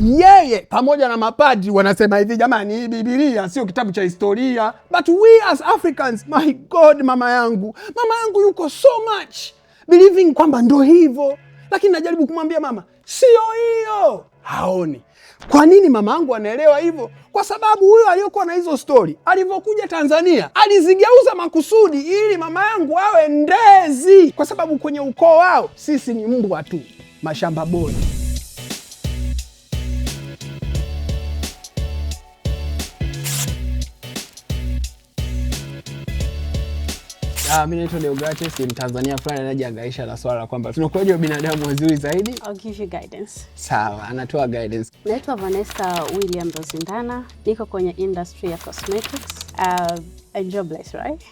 Yeye pamoja na mapadri wanasema hivi, jamani, hii Biblia sio kitabu cha historia. But we as Africans, my God, mama yangu yuko so much believing kwamba ndo hivyo. Lakini najaribu kumwambia mama, sio hiyo. Haoni. Kwa nini mama yangu anaelewa hivyo? Kwa sababu huyo aliyokuwa na hizo story, alivyokuja Tanzania, alizigeuza makusudi ili mama yangu awe ndezi. Kwa sababu kwenye ukoo wao, sisi ni mbwa tu, mashamba bodi. Mimi naitwa Deogratius, ni Mtanzania fulani anajihangaisha na swala kwamba tunakuwaje binadamu wazuri zaidi. I'll give you guidance. Sawa, anatoa guidance. Naitwa Vanessa William Rosindana, niko kwenye industry ya cosmetics. Enjoy bless, right?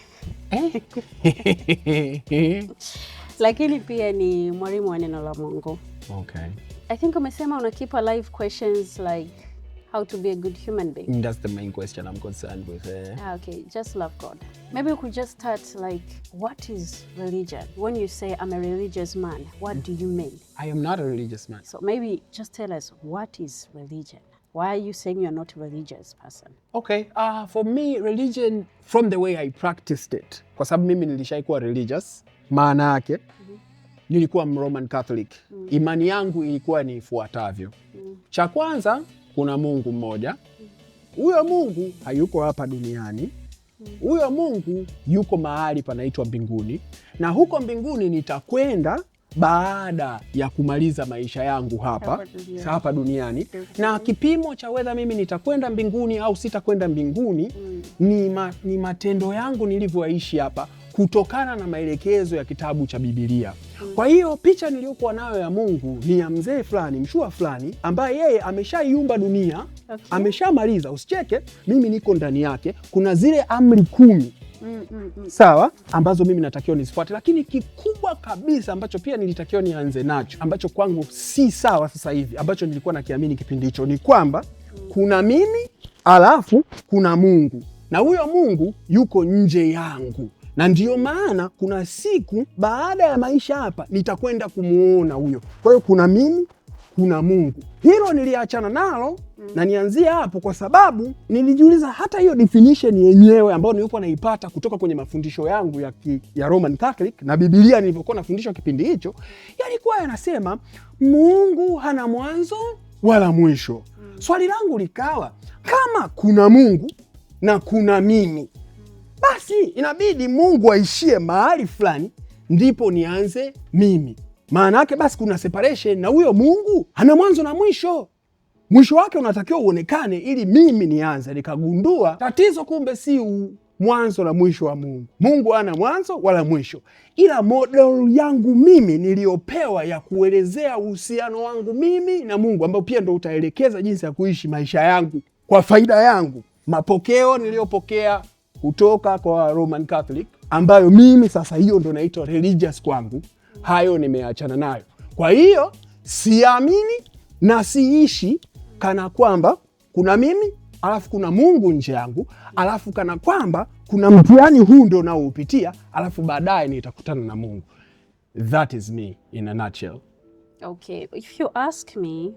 Lakini pia ni mwalimu wa neno la Mungu. Okay. I think umesema una keep alive questions like how to be a good human being. That's the main question I'm concerned with. Okay, just love God. Maybe we could just start like, what is religion? When you say I'm a religious man, what do you mean? I am not a religious man. So maybe just tell us, what is religion? Why are you saying you're not a religious person? Okay, for me, religion, from the way I practiced it, kwa sababu mimi nilishaikuwa religious, maana yake, nilikuwa Roman Catholic. Imani yangu ilikuwa ni ifuatavyo. Cha kwanza, kuna Mungu mmoja. Huyo Mungu hayuko hapa duniani. Huyo Mungu yuko mahali panaitwa mbinguni. Na huko mbinguni nitakwenda baada ya kumaliza maisha yangu hapa duniani. Na kipimo cha whether mimi nitakwenda mbinguni au sitakwenda mbinguni ni matendo yangu nilivyoishi hapa kutokana na maelekezo ya kitabu cha Biblia. Kwa hiyo picha niliyokuwa nayo ya Mungu ni ya mzee fulani, mshua fulani ambaye yeye ameshaiumba dunia, ameshamaliza. Usicheke, mimi niko ndani yake. Kuna zile amri 10. Sawa, ambazo mimi natakiwa nizifuate, lakini kikubwa kabisa ambacho pia nilitakiwa nianze nacho, ambacho kwangu si sawa sasa hivi, ambacho nilikuwa nakiamini kipindi hicho, ni kwamba kuna mimi alafu kuna Mungu, na huyo Mungu yuko nje yangu. Na ndiyo maana kuna siku baada ya maisha hapa nitakwenda kumuona huyo. Kwa hiyo kuna mimi, kuna Mungu. Hilo niliachana nalo na nianzie hapo, kwa sababu nilijiuliza hata hiyo definition yenyewe ambayo nilikuwa naipata kutoka kwenye mafundisho yangu ya Roman Catholic na Biblia nilivyokuwa nafundishwa kipindi hicho, yalikuwa yanasema Mungu hana mwanzo wala mwisho. Swali langu likawa, kama kuna Mungu na kuna mimi, basi inabidi Mungu aishie mahali fulani ndipo nianze mimi. Maana yake basi kuna separation, na huyo Mungu hana mwanzo na mwisho. Mwisho wake unatakiwa uonekane ili mimi nianze. Nikagundua tatizo kumbe si mwanzo na mwisho wa Mungu. Mungu hana mwanzo wala mwisho. Ila model yangu mimi niliyopewa ya kuelezea uhusiano wangu mimi na Mungu, ambao pia ndo utaelekeza jinsi ya kuishi maisha yangu kwa faida yangu. Mapokeo niliyopokea kutoka kwa Roman Catholic, ambayo mimi sasa hiyo ndo naitwa religious kwangu, hayo nimeachana nayo. Kwa hiyo siamini na siishi kana kwamba kuna mimi alafu kuna Mungu nje yangu, alafu kana kwamba kuna mtihani huu ndo naoupitia, alafu baadaye nitakutana na Mungu. That is me in a nutshell. Okay, if you ask me,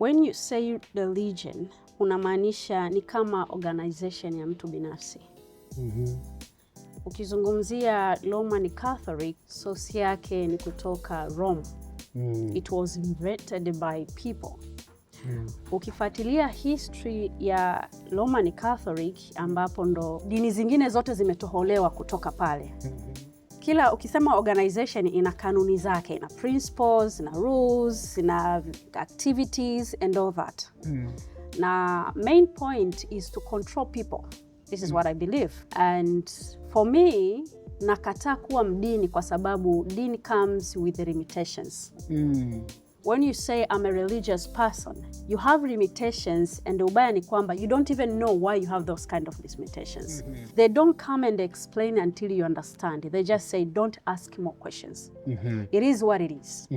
when you say religion, unamaanisha ni kama organization ya mtu binafsi. Ukizungumzia Roman Catholic, source yake ni kutoka Rome. It was invented by people. Ukifuatilia history ya Roman Catholic, ambapo ndo dini zingine zote zimetoholewa kutoka pale. Kila ukisema organization ina kanuni zake, ina principles, ina rules, ina activities and all that. Na main point is to control people. This is what I believe. And for me, nakataa kuwa mdini kwa sababu dini comes with the limitations. When you say I'm a religious person, you have limitations, and the ubaya ni kwamba you don't even know why you have those kind of limitations. They don't come and explain until you understand. They just say, don't ask more questions. It is what it is.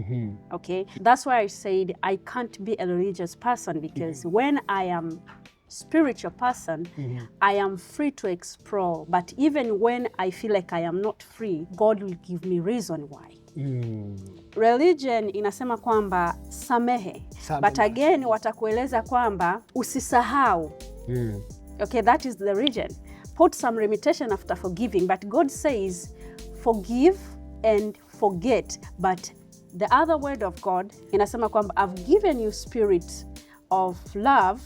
Okay? That's why I said I can't be a religious person, because when I am spiritual person, I am free to explore. But even when I feel like I am not free, God will give me reason why. Religion inasema kwamba samehe. But again watakueleza kwamba usisahau. Okay, that is the religion. Put some limitation after forgiving, but God says forgive and forget. But the other word of God inasema kwamba I've given you spirit of love,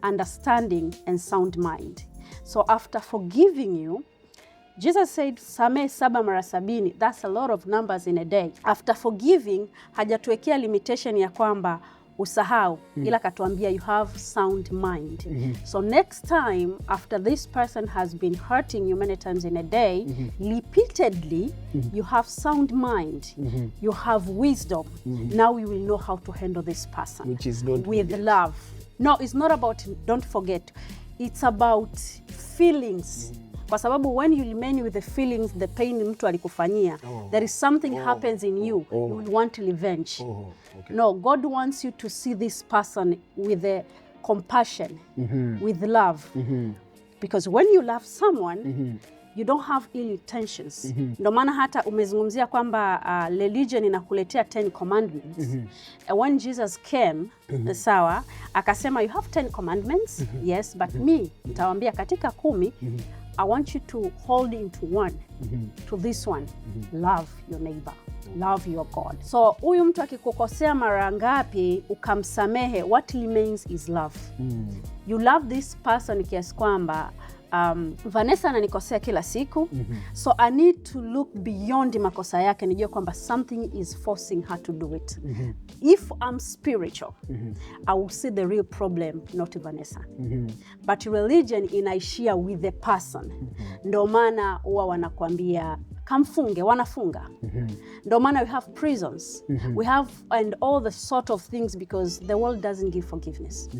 understanding and sound mind. So after forgiving you, Jesus said samehe 7 mara 70. That's a lot of numbers in a day. After forgiving, hajatuwekea limitation ya kwamba usahau, ila katuambia you have sound mind. So next time after this person has been hurting you many times in a day, repeatedly, you have sound mind, you have wisdom. Now you will know how to handle this person, which is don't with forget. Love. No, it's not about don't forget. It's about feelings. Kwa sababu when you remain with the feelings, the pain mtu alikufanyia, there is something happens in you, you will want to revenge. Okay. No, God wants you to see this person with a compassion, with love. Because when you love someone, you don't have ill intentions. Ndio maana hata umezungumzia kwamba religion inakuletea 10 commandments. When Jesus came, sawa, akasema you have 10 commandments, yes, but me nitawaambia katika 10, I want you to hold into one, to this one, love your neighbor, love your God. So huyu mtu akikukosea mara ngapi ukamsamehe, what remains is love. You love this person kiasi kwamba Vanessa ananikosea kila siku, so I need to look beyond makosa yake, nijue kwamba something is forcing her to do it. If I'm spiritual, I will see the real problem, not Vanessa. But religion inaishia with the person. Ndio maana huwa wanakuambia kamfunge, wanafunga. Ndio maana we have prisons. We have and all the sort of things because the world doesn't give forgiveness.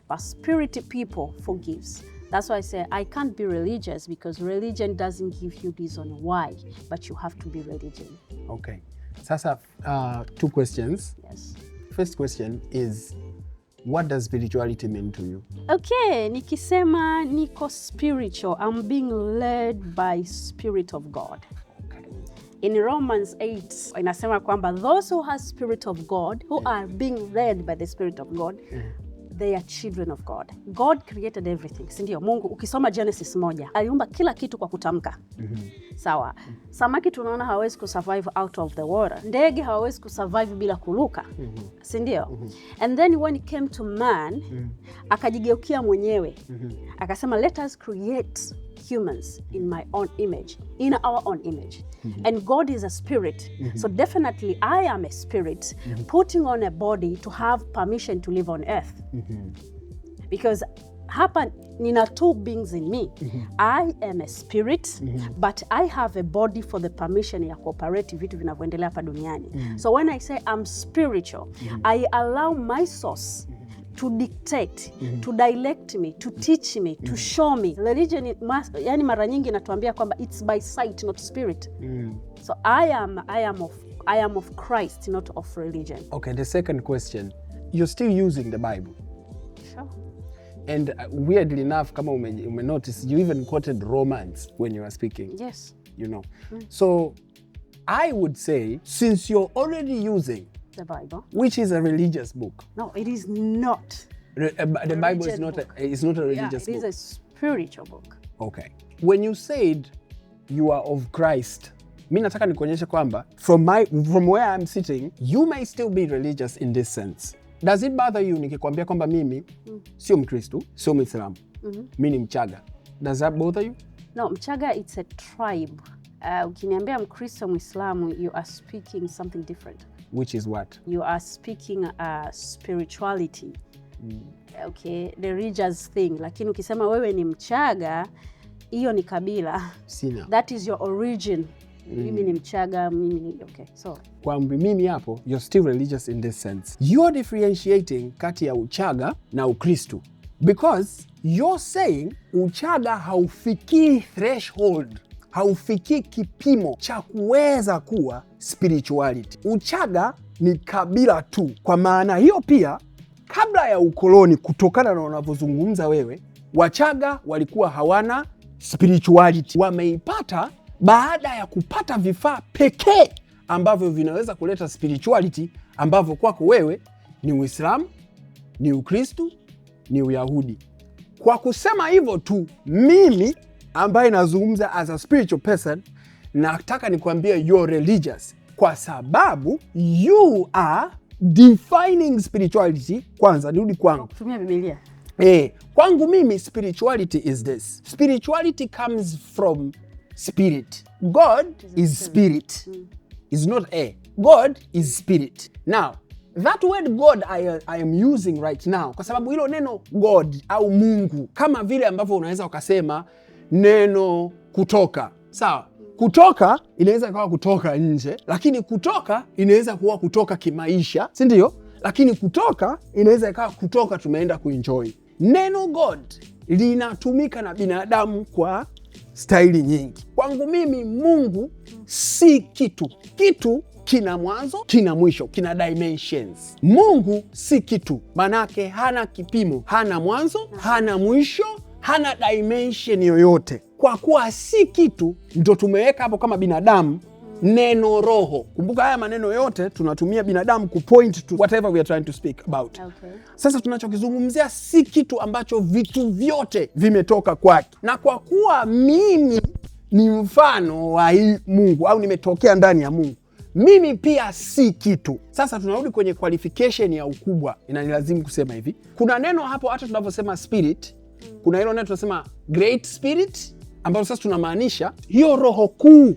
But spiritual people forgives. That's why I say I can't be religious because religion doesn't give you reason why, but you have to be religion. Okay. Sasa, 2 questions. Yes. First question is, what does spirituality mean to you? Okay, nikisema niko spiritual, I'm being led by Spirit of God. Okay. In Romans 8, inasema kwamba those who have Spirit of God, who are being led by the Spirit of God, they are children of God. God created everything. Si ndio? Mungu ukisoma Genesis 1, aliumba kila kitu kwa kutamka. Sawa. Samaki tunaona hawezi kusurvive out of the water. Ndege hawezi kusurvive bila kuruka. Si ndio? And then when it came to man, akajigeukia mwenyewe. Akasema let us create humans in my own image, in our own image. And God is a spirit. So definitely I am a spirit putting on a body to have permission to live on earth. Because hapa nina 2 beings in me. I am a spirit, but I have a body for the permission ya cooperate vitu vinavyoendelea hapa duniani. So when I say I'm spiritual, I allow my source to dictate, to direct me, to teach me, to show me. Religion, yani mara nyingi inatuambia kwamba it's by sight, not spirit. So I am of Christ, not of religion. Okay, the second question, you're still using the Bible. Sure. And weirdly enough, kama ume notice, you even quoted Romans when you were speaking. Yes. You know. So I would say, since you're already using the Bible, which is a religious book. No, it is not. The Bible is not a religious book. It is a spiritual book. Okay. When you said you are of Christ, mimi nataka nikuonyeshe kwamba from where I'm sitting, you may still be religious in this sense. Does it bother you nikikwambia kwamba mimi sio Mkristo, sio Muislamu, mimi ni Mchaga? Does that bother you? No, Mchaga it's a tribe. Ukiniambia Mkristo, Muislamu, you are speaking something different. Which is what? You are speaking spirituality. Okay, the religious thing. Lakini ukisema wewe ni Mchaga, hiyo ni kabila. Sina. That is your origin. Mimi ni Mchaga, mimi ni okay. So kwa mimi hapo, you're still religious in this sense. You're differentiating kati ya Uchaga na Ukristo. Because you're saying Uchaga haufikii threshold, haufikii kipimo cha kuweza kuwa spirituality. Uchaga ni kabila tu. Kwa maana hiyo pia, kabla ya ukoloni, kutokana na unavyozungumza wewe, Wachaga walikuwa hawana spirituality. Wameipata baada ya kupata vifaa pekee ambavyo vinaweza kuleta spirituality ambavyo kwako wewe ni Uislamu, ni Ukristo, ni Uyahudi. Kwa kusema hivyo tu, mimi ambaye nazungumza as a spiritual person, nataka nikwambie you're religious, kwa sababu you are defining spirituality. Kwanza nirudi kwangu kutumia Biblia. Kwangu mimi spirituality is this. Spirituality comes from spirit. God is spirit. Is not God is spirit. Now, that word God I am using right now, kwa sababu hilo neno God au Mungu, kama vile ambavyo unaweza ukasema neno kutoka. Sawa? Kutoka inaweza kuwa kutoka nje, lakini kutoka inaweza kuwa kutoka kimaisha, si ndio? Lakini kutoka inaweza kuwa kutoka tumeenda kuenjoy. Neno God linatumika na binadamu kwa staili nyingi. Kwangu mimi Mungu si kitu. Kitu kina mwanzo, kina mwisho, kina dimensions. Mungu si kitu, manake hana kipimo, hana mwanzo, hana mwisho, hana dimension yoyote. Kwa kuwa si kitu, ndo tumeweka hapo kama binadamu neno roho. Kumbuka haya maneno yote tunatumia binadamu kupoint to whatever we are trying to speak about. Okay. Sasa tunachokizungumzia si kitu ambacho vitu vyote vimetoka kwake. Na kwa kuwa mimi ni mfano wa Mungu au nimetokea ndani ya Mungu, mimi pia si kitu. Sasa tunarudi kwenye qualification ya ukubwa. Inanilazimu kusema hivi. Kuna neno hapo hata tunavyosema spirit, kuna hilo neno tunasema great spirit, ambayo sasa tunamaanisha hiyo roho kuu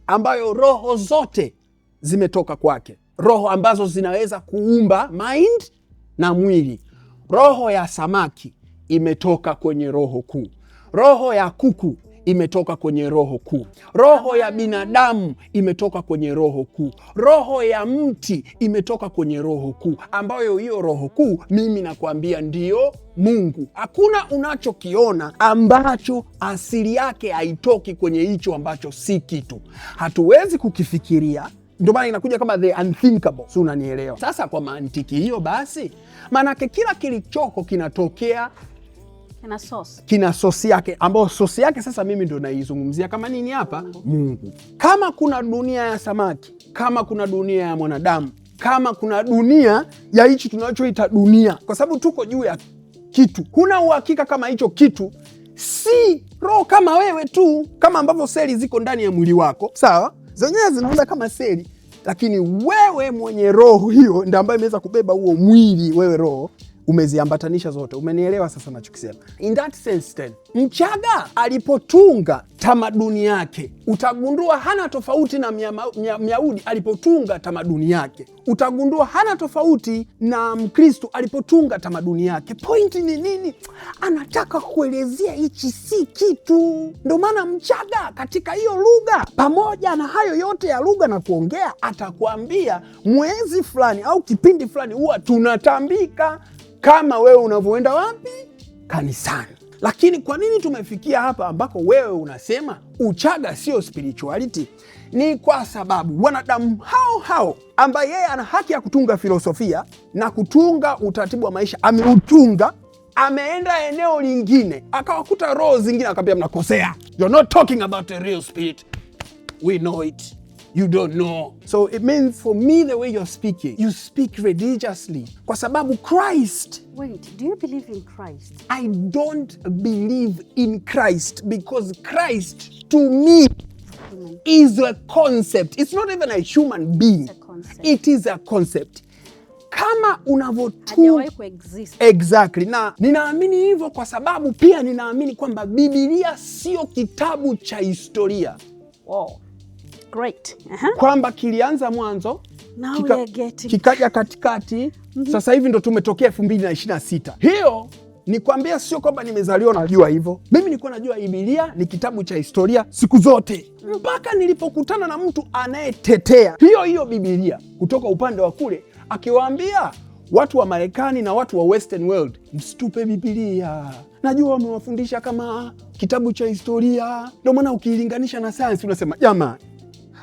ambayo roho zote zimetoka kwake. Roho ambazo zinaweza kuumba mind na mwili. Roho ya samaki imetoka kwenye roho kuu. Roho ya kuku imetoka kwenye roho kuu. Roho ya binadamu imetoka kwenye roho kuu. Roho ya mti imetoka kwenye roho kuu, ambayo hiyo roho kuu mimi nakwambia ndiyo Mungu. Hakuna unachokiona ambacho asili yake haitoki kwenye hicho ambacho si kitu. Hatuwezi kukifikiria, ndio maana inakuja kama the unthinkable. Si unanielewa? Sasa kwa mantiki hiyo basi, manake kila kilichoko kinatokea kina sosi yake, ambayo sosi yake sasa mimi ndo naizungumzia kama nini hapa? Mungu. Kama kuna dunia ya samaki, kama kuna dunia ya mwanadamu, kama kuna dunia ya hichi tunachoita dunia, kwa sababu tuko juu ya kitu, huna uhakika kama hicho kitu si roho kama wewe tu, kama ambavyo seli ziko ndani ya mwili wako, sawa? Zenyewe zinaunda kama seli, lakini wewe mwenye roho hiyo ndio ambaye imeweza kubeba huo mwili. Wewe roho umeziambatanisha zote. Umenielewa sasa nachokisema? In that sense then, Mchaga alipotunga tamaduni yake, utagundua hana tofauti na Myahudi alipotunga tamaduni yake. Utagundua hana tofauti na Mkristo alipotunga tamaduni yake. Pointi ni nini? Anataka kuelezea hichi si kitu. Ndio maana Mchaga katika hiyo lugha, pamoja na hayo yote ya lugha na kuongea, atakwambia mwezi fulani au kipindi fulani huwa tunatambika kama wewe unavyoenda wapi? Kanisani. Lakini kwa nini tumefikia hapa ambako wewe unasema Uchaga sio spirituality? Ni kwa sababu wanadamu hao ambaye yeye ana haki ya kutunga filosofia na kutunga utaratibu wa maisha, ameutunga, ameenda eneo lingine akawakuta roho zingine, akamwambia mnakosea, you're not talking about a real spirit, we know it, you don't know. So it means for me the way you're speaking, you speak religiously. Kwa sababu Christ. Wait, do you believe in Christ? I don't believe in Christ because Christ to me is a concept. It's not even a human being. It's a concept. It is a concept. Kama hajawahi kuexist. Exactly. Na ninaamini hivyo kwa sababu pia ninaamini kwamba Biblia sio kitabu cha historia. Wow. Great. Kwamba kilianza mwanzo, kikaja katikati, sasa hivi ndo tumetokea 2026. Hiyo ni kwambia sio kwamba nimezaliwa najua hivyo. Mimi nilikuwa najua Biblia ni kitabu cha historia siku zote, mpaka nilipokutana na mtu anayetetea hiyo Biblia kutoka upande wa kule, akiwaambia watu wa Marekani na watu wa Western world, msitupe Biblia, najua wamewafundisha kama kitabu cha historia. Ndio maana ukilinganisha na sayansi unasema jamani,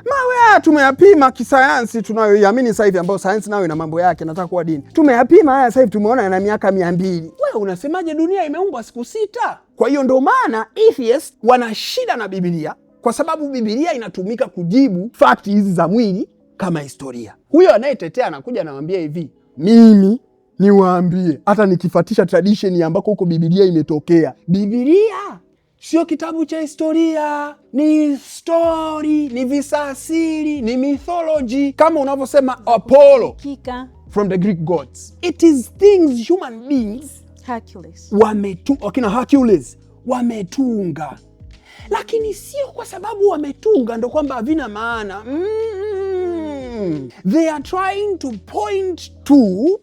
mawe tumeyapima kisayansi tunayoiamini sasa hivi, ambayo sayansi nayo ina mambo yake, nataka kuwa dini. Tumeyapima haya sasa hivi tumeona yana miaka 200. Wewe unasemaje dunia imeumbwa siku 6? Kwa hiyo ndio maana atheists wana shida na Biblia, kwa sababu Biblia inatumika kujibu fakti hizi za mwili, kama historia. Huyo anayetetea anakuja anamwambia hivi, mimi niwaambie, hata nikifuatisha tradition ambako huko Biblia imetokea. Biblia sio kitabu cha historia, ni story, ni visasiri, ni mythology. Kama unavyosema Apollo from the Greek gods, it is things human beings wakina Hercules wametunga, lakini sio kwa sababu wametunga ndo kwamba havina maana. They are trying to point to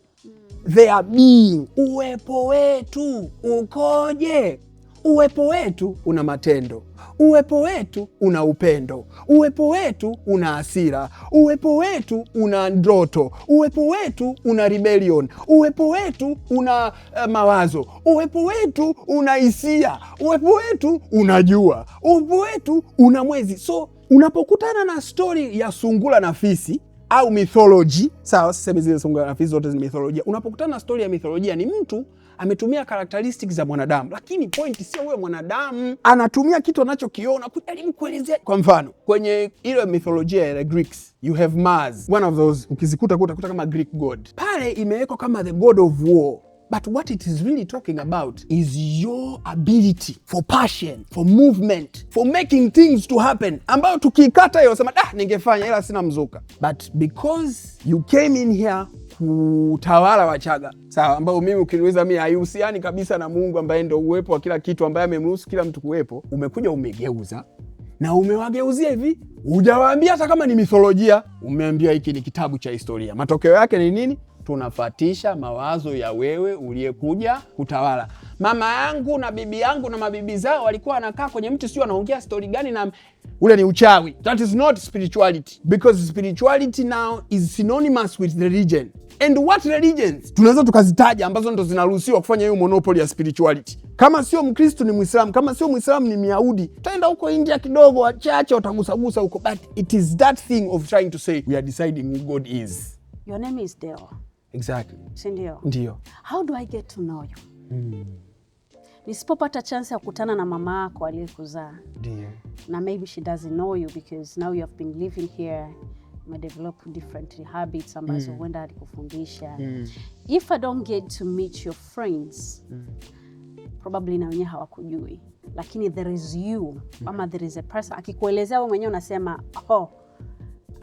their being. Uwepo wetu ukoje? Uwepo wetu una matendo, uwepo wetu una upendo, uwepo wetu una hasira, uwepo wetu una ndoto, uwepo wetu una rebellion, uwepo wetu una mawazo, uwepo wetu una hisia, uwepo wetu una jua, uwepo wetu una mwezi. So unapokutana na story ya sungura na fisi au mythology, sawa, sisemi zile sungura na fisi zote ni mythology. Unapokutana na story ya mythology, ni mtu ametumia characteristics za mwanadamu, lakini point sio huyo mwanadamu, anatumia kitu anachokiona kujaribu kuelezea. Kwa mfano, kwenye ile mythologia ya the Greeks, you have Mars, one of those, ukizikuta kuta kama Greek god. Pale imewekwa kama the god of war. But what it is really talking about is your ability for passion, for movement, for making things to happen, ambayo tukikata hiyo sema ningefanya ila sina mzuka. But because you came in here kutawala Wachaga, sawa, ambao mimi ukiniuliza mimi haihusiani kabisa na Mungu ambaye ndio uwepo wa kila kitu, ambaye amemruhusu kila mtu kuwepo, umekuja umegeuza na umewageuzia hivi, hujawaambia hata kama ni mitholojia, umeambia hiki ni kitabu cha historia. Matokeo yake ni nini? Tunafatisha mawazo ya wewe uliyekuja kutawala. Mama yangu na bibi yangu na mabibi zao walikuwa wanakaa kwenye mti, sio wanaongea story gani, na ule ni uchawi. That is not spirituality, because spirituality now is synonymous with religion. And what religions tunaweza tukazitaja ambazo ndo zinaruhusiwa kufanya hiyo monopoly ya spirituality? Kama sio Mkristo ni Muislamu, kama sio Muislamu ni Myahudi. Taenda huko India kidogo, wachache watagusagusa huko, but it is that thing of trying to say we are deciding who God is. Your name is Deo. Exactly. Sindio? Ndio. How do I get to know you? Nisipopata chance ya kukutana na mama yako aliyekuzaa. Ndio. Na maybe she doesn't know you because now you have been living here, you develop different habits ambazo huenda alikufundisha. If I don't get to meet your friends, probably na wenyewe hawakujui. Lakini there is you, ama there is a person akikuelezea wewe mwenyewe unasema,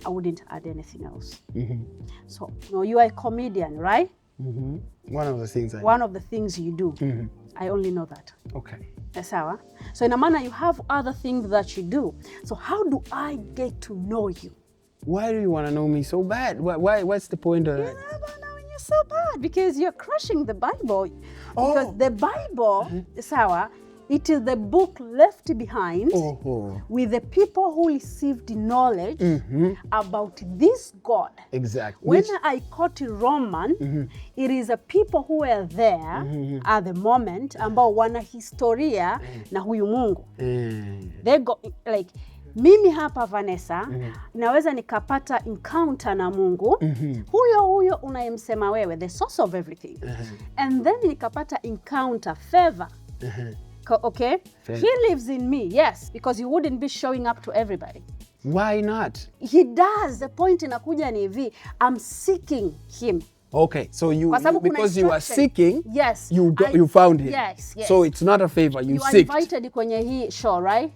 I wouldn't add anything else. So, you are a comedian, right? One of the things you do. I only know that. Okay. Sawa. So in a manner you have other things that you do. So how do I get to know you? Why do you want to know me so bad? What's the point of that? You're not knowing you so bad because you're crushing the Bible. Because the Bible, sawa, it is the book left behind with the people who received knowledge about this God. Exactly. When I quote Roman, it is a people who were there at the moment ambao wana historia na huyu Mungu. They go like mimi hapa Vanessa naweza nikapata encounter na Mungu huyo unayemsema wewe, the source of everything. And then nikapata encounter favor. Okay? He lives in me, yes, because he wouldn't be showing up to everybody. Why not? He does. The point inakuja ni hivi, I'm seeking him. Okay, so because you are seeking, yes, you found him. Yes. So it's not a favor, you seeked. You are invited kwenye hii show, right?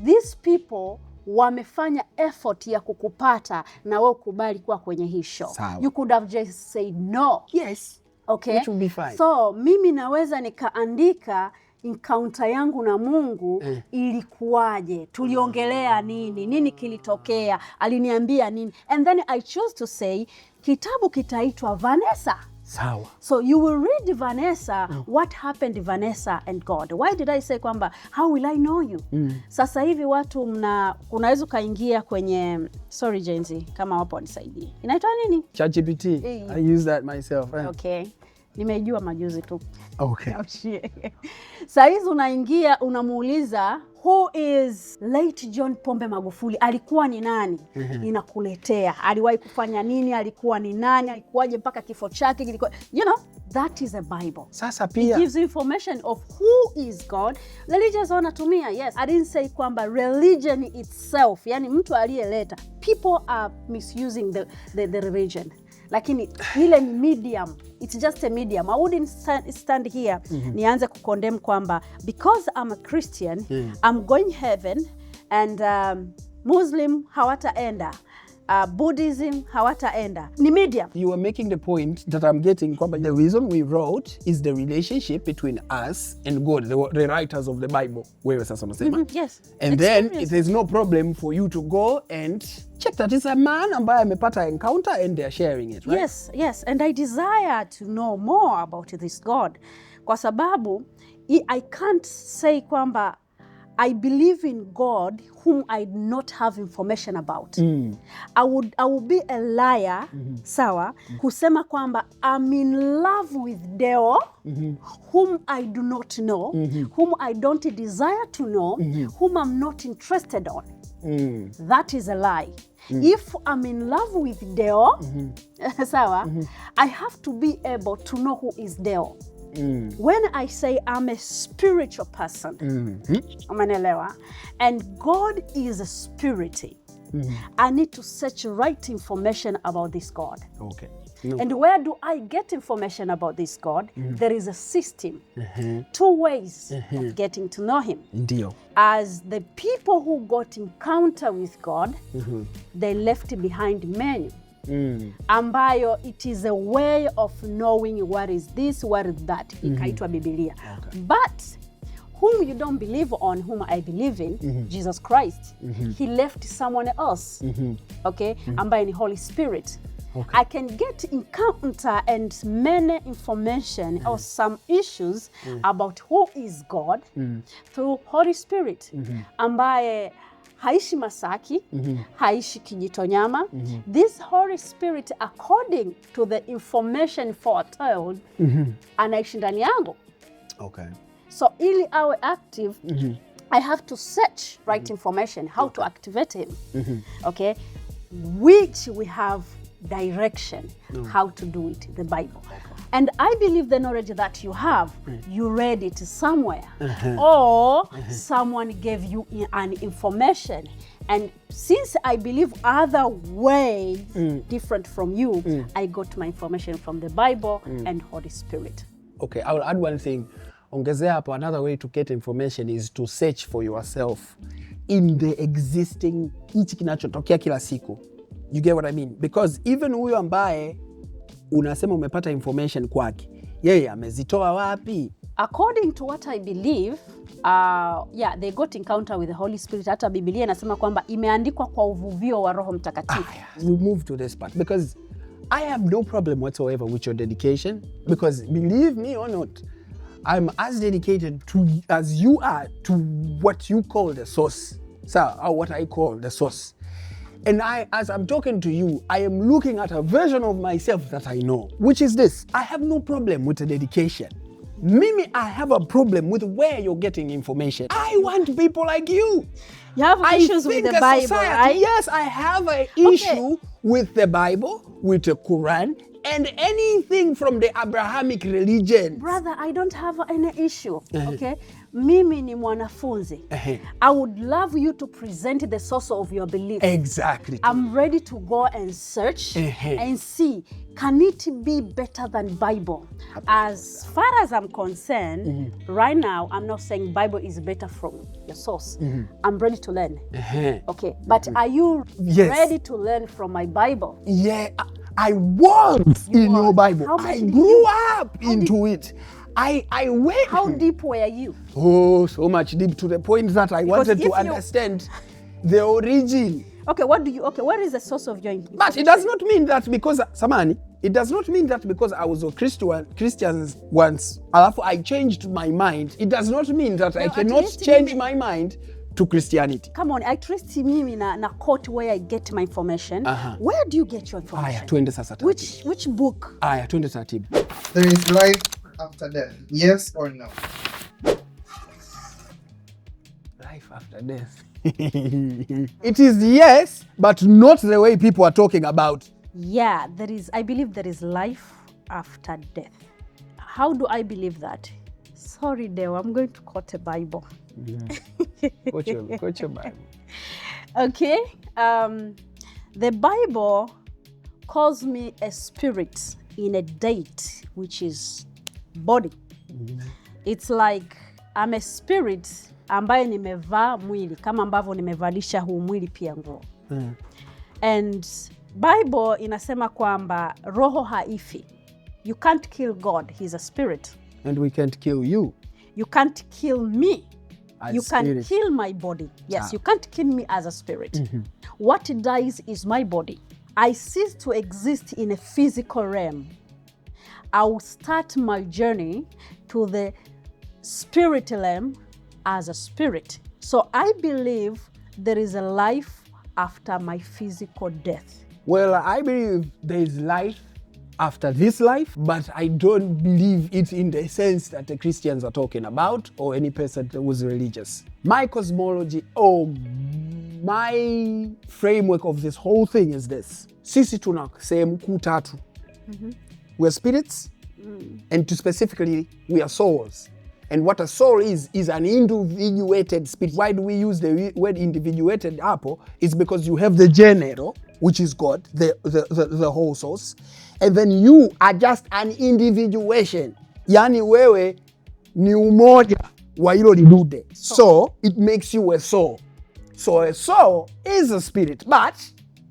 These people wamefanya effort ya kukupata na wewe kubali kuwa kwenye hii show. Sawa. You could have just said no. Yes. Okay? Which would be fine. So, mimi naweza nikaandika encounter yangu na Mungu ilikuwaje, tuliongelea nini kilitokea, aliniambia nini, and then I choose to say kitabu kitaitwa Vanessa. Sawa. So you will read Vanessa, what happened Vanessa and God. Why did I say kwamba how will I know you? Sasa hivi watu unaweza kaingia kwenye Genzi, kama wapo wanisaidie. Inaitwa nini? ChatGPT. I use that myself. Okay. Nimejua majuzi tu. Okay. Saizi unaingia unamuuliza who is late John Pombe Magufuli, alikuwa ni nani? Inakuletea aliwahi kufanya nini, alikuwa ni nani, alikuwaje mpaka kifo chake kilikuwa, That is a Bible. Sasa It pia gives you information of who is God. Religious wanatumia, yes. I didn't say kwamba religion itself, yani mtu aliyeleta. People are misusing the religion. Lakini ile ni medium. It's just a medium. I wouldn't stand here nianze kukondem kwamba because I'm a Christian, I'm going heaven and Muslim hawataenda. Buddhism hawataenda. Ni medium. You are making the point that I'm getting kwamba the reason we wrote is the relationship between us and God, the writers of the Bible. Wewe sasa unasema. Yes. And then there's no problem for you to go and check that it's a man ambaye amepata encounter and they're sharing it, right? Yes, yes. And I desire to know more about this God. Kwa sababu I can't say kwamba I believe in God whom I do not have information about. I would be a liar, sawa, kusema kwamba I'm in love with Deo, whom I do not know, whom I don't desire to know, whom I'm not interested on. That is a lie. If I'm in love with Deo, sawa, I have to be able to know who is Deo. When I say I'm a spiritual person, umeelewa, and God is a spirit, I need to search right information about this God. Okay. And where do I get information about this God? There is a system, 2 ways of getting to know him. Ndio. As the people who got encounter with God, they left behind menu. Ambayo it is a way of knowing what is this, what is that. Ikaitwa Biblia. Okay. But whom you don't believe on, whom I believe in, Jesus Christ, he left someone else, okay, ambaye ni Holy Spirit. Okay. I can get encounter and many information or some issues about who is God through Holy Spirit, ambaye haishi Masaki, haishi Kijitonyama. This Holy Spirit, according to the information foretold, anaishi ndani yangu. Okay. So ili awe active, I have to search right information, how to activate him. Okay? Which we have direction, how to do it, the Bible. And I believe the knowledge that you have, you read it somewhere, or someone gave you an information. And since I believe other ways different from you, I got my information from the Bible and Holy Spirit. Okay, I'll add one thing. Ongezea hapo, another way to get information is to search for yourself in the existing hichi kinachotokea kila siku. You get what I mean? Because even huyo ambaye unasema umepata information kwake, yeye amezitoa wapi? According to what I believe, they got encounter with the Holy Spirit. Hata Biblia inasema kwamba imeandikwa kwa uvuvio wa Roho Mtakatifu. We move to this part because I have no problem whatsoever with your dedication, because believe me or not, I'm as dedicated as you are to what you call the source, or what I call the source. And as I'm talking to you, I am looking at a version of myself that I know, which is this. I have no problem with the dedication. Mimi, I have a problem with where you're getting information. I want people like you. You have issues with the Bible, right? Yes, I have an issue with the Bible, with the Quran, and anything from the Abrahamic religion. Brother, I don't have any issue, okay? Mimi ni mwanafunzi. I would love you to present the source of your belief. Exactly. I'm ready to go and search and see, can it be better than Bible? As far as I'm concerned, right now, I'm not saying Bible is better from your source. I'm ready to learn. Okay, but are you ready to learn from my Bible? Yeah, I was in your Bible. I grew up into it. I went. How deep were you? Oh, so much deep, to the point that I wanted to understand the origin. Okay, what is the source of your information? But it does not mean that because, Samani, it does not mean that because I was a Christian once, I changed my mind. It does not mean that I cannot change my mind to Christianity. Come on, I trust mimi na quote where I get my information. Where do you get your information? Twende sasa taratibu. Which book? Twende taratibu. There is life after death, yes or no? Life after death. It is yes, but not the way people are talking about. Yeah, I believe there is life after death. how do I believe that? Sorry, Deo, I'm going to quote a Bible. Quote your Bible. Okay. The Bible calls me a spirit in a date, which is body. It's like I'm a spirit ambaye nimevaa mwili kama ambavyo nimevalisha huu mwili pia nguo. And Bible inasema kwamba roho haifi. You can't kill God, he's a spirit. And we can't kill you. You can't kill me. As you spirit. can kill my body. Yes, you can't kill me as a spirit. What dies is my body. I cease to exist in a physical realm. I will start my journey to the spirit realm as a spirit. So I believe there is a life after my physical death. Well, I believe there is life after this life, but I don't believe it in the sense that the Christians are talking about or any person who's religious. My cosmology or my framework of this whole thing is this. Sisi tuna sehemu kuu tatu. We are spirits, and to specifically, we are souls. And what a soul is an individuated spirit. Why do we use the word individuated hapo? It's because you have the general, which is God, the whole source. And then you are just an individuation. Yani wewe ni umoja wa hilo lidude. So it makes you a soul. So a soul is a spirit, but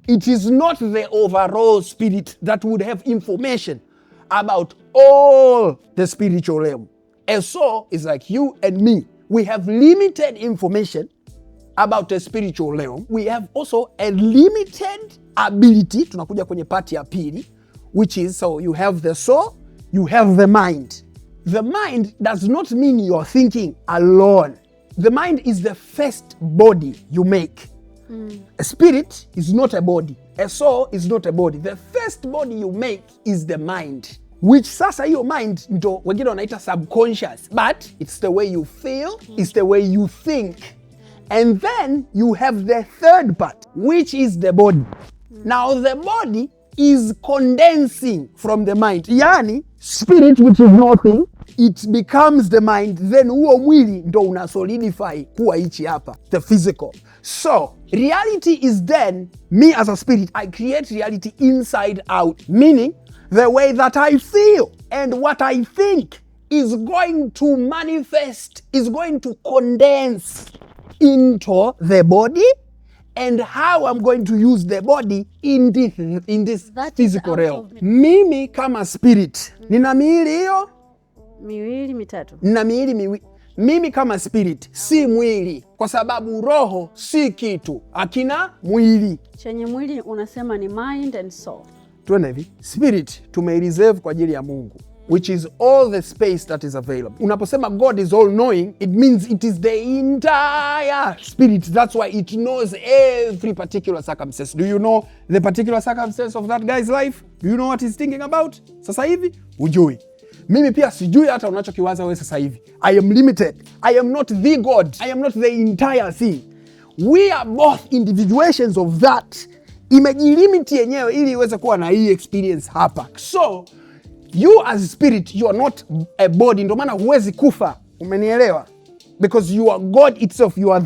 it is not the overall spirit that would have information about all the spiritual realm. A soul is like you and me. We have limited information about the spiritual realm. We have also a limited ability, tunakuja kwenye part ya pili, which is, so you have the soul, you have the mind. The mind does not mean you're thinking alone. The mind is the first body you make. A spirit is not a body. A soul is not a body. The first body you make is the mind. Which sasa hiyo mind ndo wengine wanaita subconscious, but it's the way you feel, it's the way you think. And then you have the third part, which is the body. Now the body is condensing from the mind. Yani, spirit, which is nothing, it becomes the mind, then huo mwili ndo una solidify kuwa hichi hapa, the physical. So, reality is then, me as a spirit, I create reality inside out, meaning the way that I feel and what I think is going to manifest, is going to condense into the body, and how I'm going to use the body in this physical realm. Mimi kama spirit, nina miili hiyo? Miwili mitatu. Nina miili miwili. Mimi kama spirit, si mwili, kwa sababu roho si kitu, akina mwili. Chenye mwili unasema ni mind and soul. Tuende hivi, spirit tumeireserve kwa ajili ya Mungu, which is all the space that is available. Unaposema God is all knowing, it means it is the entire spirit. That's why it knows every particular circumstance. Do you know the particular circumstance of that guy's life? Do you know what he's thinking about? Sasa hivi, hujui. Mimi pia sijui hata unachokiwaza wewe sasa hivi. I am limited. I am not the God. I am not the entire thing. We are both individuations of that. Imejilimiti yenyewe ili iweze kuwa na hii experience hapa. So, you as spirit, you are not a body. Ndio maana huwezi kufa. Umenielewa? Because you are God itself. You are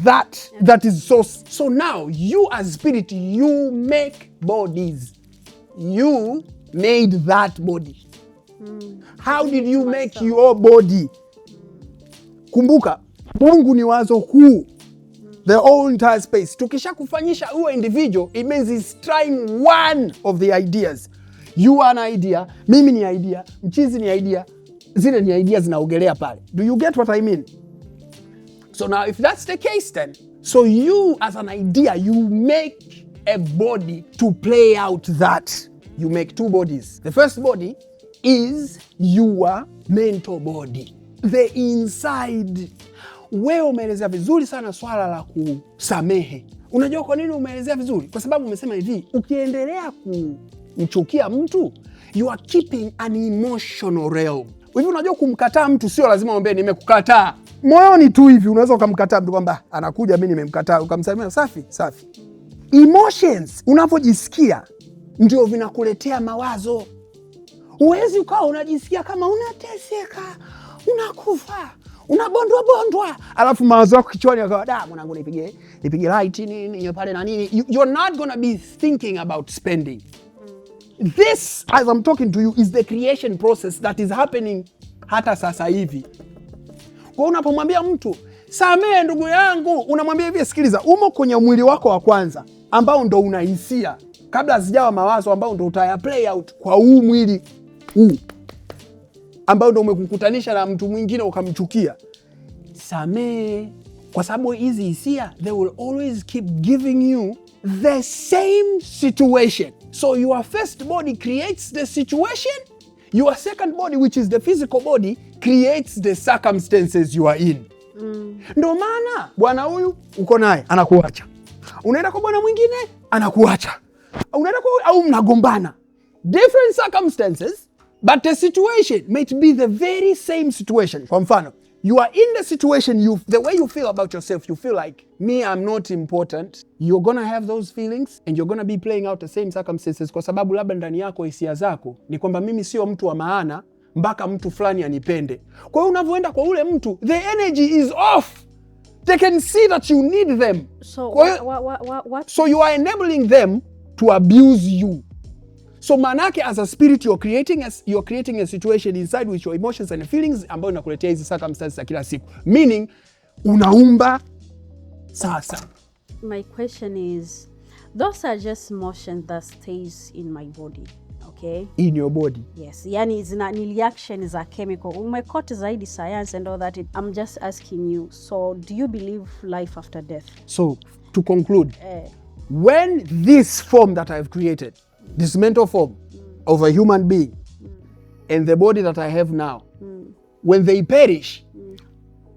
that is source. So now, you as spirit, you make bodies. You made that body. How did you make your body? Kumbuka, Mungu ni wazo kuu. The whole entire space. Tukisha kufanyisha huo individual, it means he's trying one of the ideas. You are an idea, mimi ni idea, mchizi ni idea, zile ni idea zinaogelea pale. Do you get what I mean? So now if that's the case then, so you as an idea, you make a body to play out that. You make two bodies. The first body is your mental body. The inside. Wewe umeelezea vizuri sana swala la kusamehe. Unajua kwa nini umeelezea vizuri? Kwa sababu umesema hivi, ukiendelea kumchukia mtu, you are keeping an emotional realm. Hivi unajua kumkataa mtu sio lazima umwambie nimekukataa. Moyoni tu hivi unaweza ukamkataa mtu kwamba anakuja mimi nimemkataa, ukamsamehe safi, safi. Emotions unapojisikia ndio vinakuletea mawazo. Uwezi ukawa unajisikia kama unateseka, unakufa, unabondwa, alafu mawazo yako kichwani yakawa mwanangu nipige light nini pale na nini. You're not gonna be thinking about spending. This, as I'm talking to you, is the creation process that is happening hata sasa hivi. Kwa unapomwambia mtu samehe ndugu yangu, unamwambia hivi, sikiliza, umo kwenye mwili wako wa kwanza ambao ndo unahisia kabla hazijawa mawazo, ambao ndo utaya play out kwa huu mwili huu ambao ndo umekukutanisha na mtu mwingine ukamchukia. Samehe, kwa sababu hizi hisia they will always keep giving you the same situation. So your first body creates the situation, your second body, which is the physical body, creates the circumstances you are in. Ndo maana bwana huyu uko naye anakuacha, unaenda kwa bwana mwingine anakuacha, unaenda kwa au mnagombana, different circumstances but the situation might be the very same situation. Kwa mfano, you are in the situation, the way you feel about yourself, you feel like me, I'm not important. You're gonna have those feelings and you're gonna be playing out the same circumstances, kwa sababu labda ndani yako hisia zako ni kwamba mimi sio mtu wa maana mpaka mtu fulani anipende. Kwa hiyo unavyoenda kwa ule mtu, the energy is off. They can see that you need them. So what? So you are enabling them to abuse you. So manake as a spirit you're creating a situation inside with your emotions and feelings ambayo inakuletea hizi circumstances za kila siku. Meaning unaumba sasa. My question is, those are just emotions that stays in my body. Okay? In your body. Yes. Yani ni reaction za chemical. Umekote zaidi science and all that. I'm just asking you, so do you believe life after death? So to conclude, when this form that I've created, this mental form of a human being and the body that I have now, when they perish,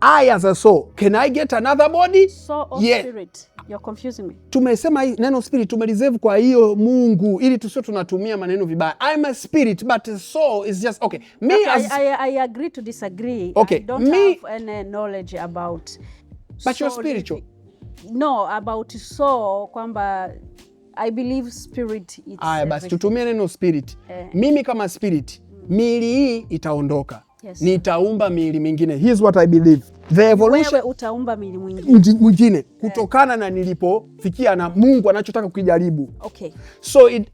I as a soul, can I get another body? Soul or spirit? You're confusing me. Tumesema neno spirit tumereserve kwa hiyo Mungu ili tusio tunatumia maneno vibaya. I'm a spirit but a soul is just okay. Me okay, as I agree to disagree. Okay, I don't have any knowledge about. But you're spiritual. No, about soul kwamba I believe spirit it's. Basi tutumie neno spirit. Mimi kama spirit, miili hii itaondoka. Yes. Nitaumba miili mingine. Here's what I believe. The evolution. Wewe utaumba miili mwingine kutokana na nilipofikia na Mungu anachotaka kujaribu. Okay. So if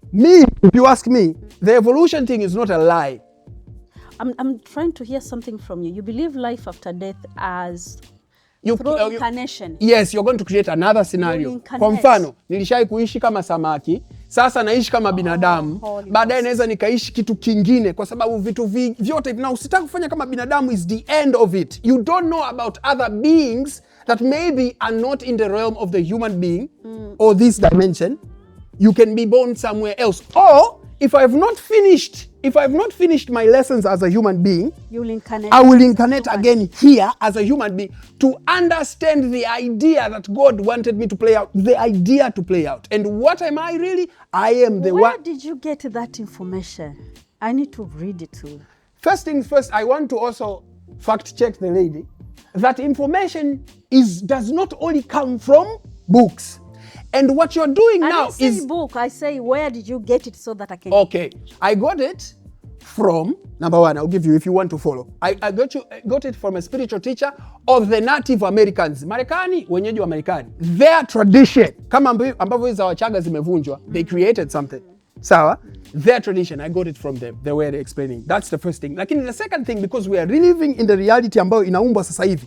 you ask me, the evolution thing is not a lie. I'm trying to hear something from you. You believe life after death as through incarnation. Yes, you're going to create another scenario. Kwa mfano, nilishai kuishi kama samaki, sasa naishi kama binadamu, baadaye naweza nikaishi kitu kingine kwa sababu vitu vyote na usitaka kufanya kama binadamu is the end of it. You don't know about other beings that maybe are not in the realm of the human being or this dimension. You can be born somewhere else. Or if I have not finished my lessons as a human being, I will incarnate again here as a human being to understand the idea that God wanted me to play out, the idea to play out. And what am I really? I am the one. Where did you get that information? I need to read it too. First things first, I want to also fact check the lady. That information does not only come from books. And what you're doing now is... I didn't say book, I say where did you get it so that I can... Okay, I got it from, number one, I'll give you if you want to follow. I got it from a spiritual teacher of the Native Americans. Marekani, wenyeji wa Marekani. Their tradition, kama ambavyo hizi za Wachaga zimevunjwa, they created something. Sawa? Their tradition, I got it from them, the way they're explaining. That's the first thing. Lakini the second thing, because we are living in the reality ambayo inaumbwa sasa hivi.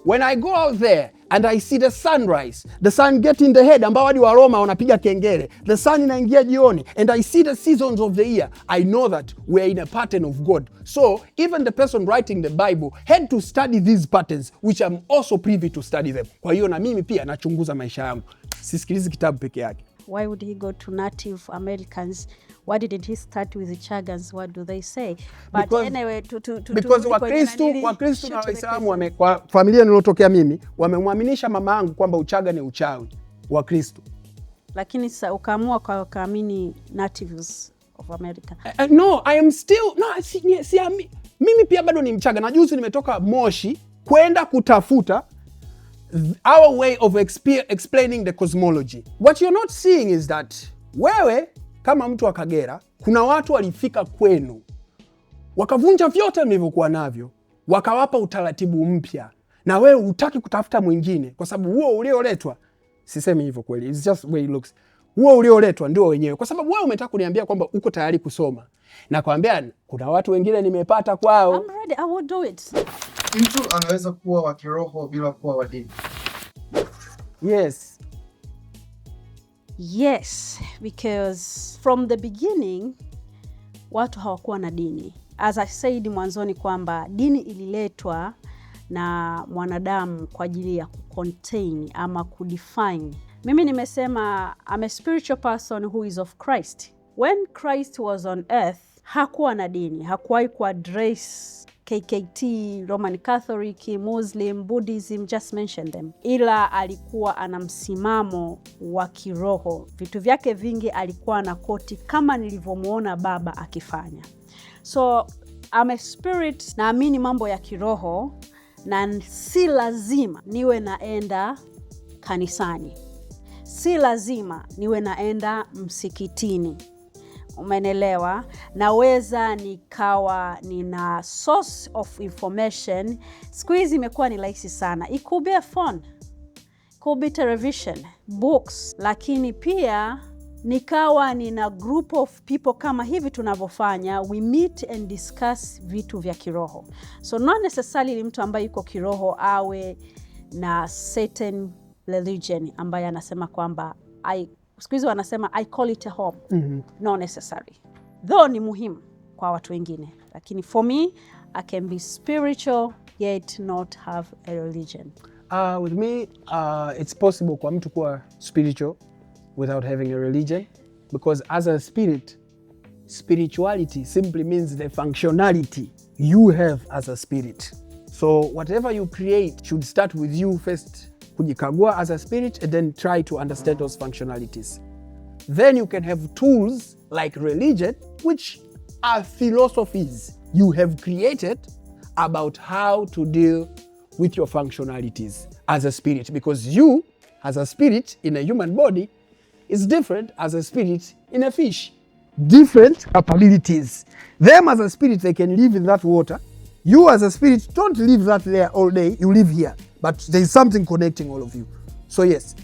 When I go out there and I see the sunrise, the sun get in the head, ambao hadi wa Roma wanapiga kengele, the sun inaingia jioni, and I see the seasons of the year, I know that we're in a pattern of God. So even the person writing the Bible had to study these patterns, which I'm also privy to study them. Kwa hiyo na mimi pia nachunguza maisha yangu. Sisikilizi kitabu peke yake. Why would he go to Native Americans? Why didn't he start with the Chagans? What do they say? But anyway, because Wakristo na Waislamu kwa familia nilotokea mimi wamemwaminisha mama yangu kwamba Uchaga ni uchawi wa Kristo. Lakini sasa ukaamua kwa kaamini Natives of America. No, I am still mimi pia bado ni Mchaga. Na juzi nimetoka Moshi kwenda kutafuta our way of explaining the cosmology. What you're not seeing is that wewe kama mtu wa Kagera, kuna watu walifika kwenu wakavunja vyote mlivyokuwa navyo, wakawapa utaratibu mpya, na wewe hutaki kutafuta mwingine, kwa sababu huo ulioletwa, sisemi hivyo kweli, it's just way it looks, huo ulioletwa ndio wenyewe, kwa sababu wewe umetaka kuniambia kwamba uko tayari kusoma, na kwambia kuna watu wengine nimepata kwao. I'm ready, I will do it. Mtu anaweza kuwa wa kiroho bila kuwa wa dini? Yes. Yes, because from the beginning watu hawakuwa na dini. As I said mwanzoni kwamba dini ililetwa na mwanadamu kwa ajili ya kucontain ama kudefine. Mimi nimesema I'm a spiritual person who is of Christ. When Christ was on earth, hakuwa na dini, hakuwahi kuaddress KKT, Roman Catholic, Muslim, Buddhism, just mention them. Ila alikuwa ana msimamo wa kiroho. Vitu vyake vingi alikuwa na koti kama nilivyomuona baba akifanya. So I'm a spirit, naamini mambo ya kiroho, na si lazima niwe naenda kanisani. Si lazima niwe naenda msikitini. Umenelewa? Naweza nikawa nina source of information. Siku hizi imekuwa ni rahisi sana. It could be a phone, could be television, books, lakini pia nikawa nina group of people kama hivi tunavyofanya, we meet and discuss vitu vya kiroho. So not necessarily mtu ambaye yuko kiroho awe na certain religion ambaye anasema kwamba siku hizi wanasema I call it a home. Not necessary. Though ni muhimu kwa watu wengine, lakini for me I can be spiritual yet not have a religion. With me it's possible kwa mtu kuwa spiritual without having a religion, because as a spirit, spirituality simply means the functionality you have as a spirit. So whatever you create should start with you first, kujikagua as a spirit, and then try to understand those functionalities. Then you can have tools like religion, which are philosophies you have created about how to deal with your functionalities as a spirit, because you as a spirit in a human body is different as a spirit in a fish. Different capabilities. Them as a spirit, they can live in that water. You as a spirit don't live that there all day, you live here. But there's something connecting all of you. So yes,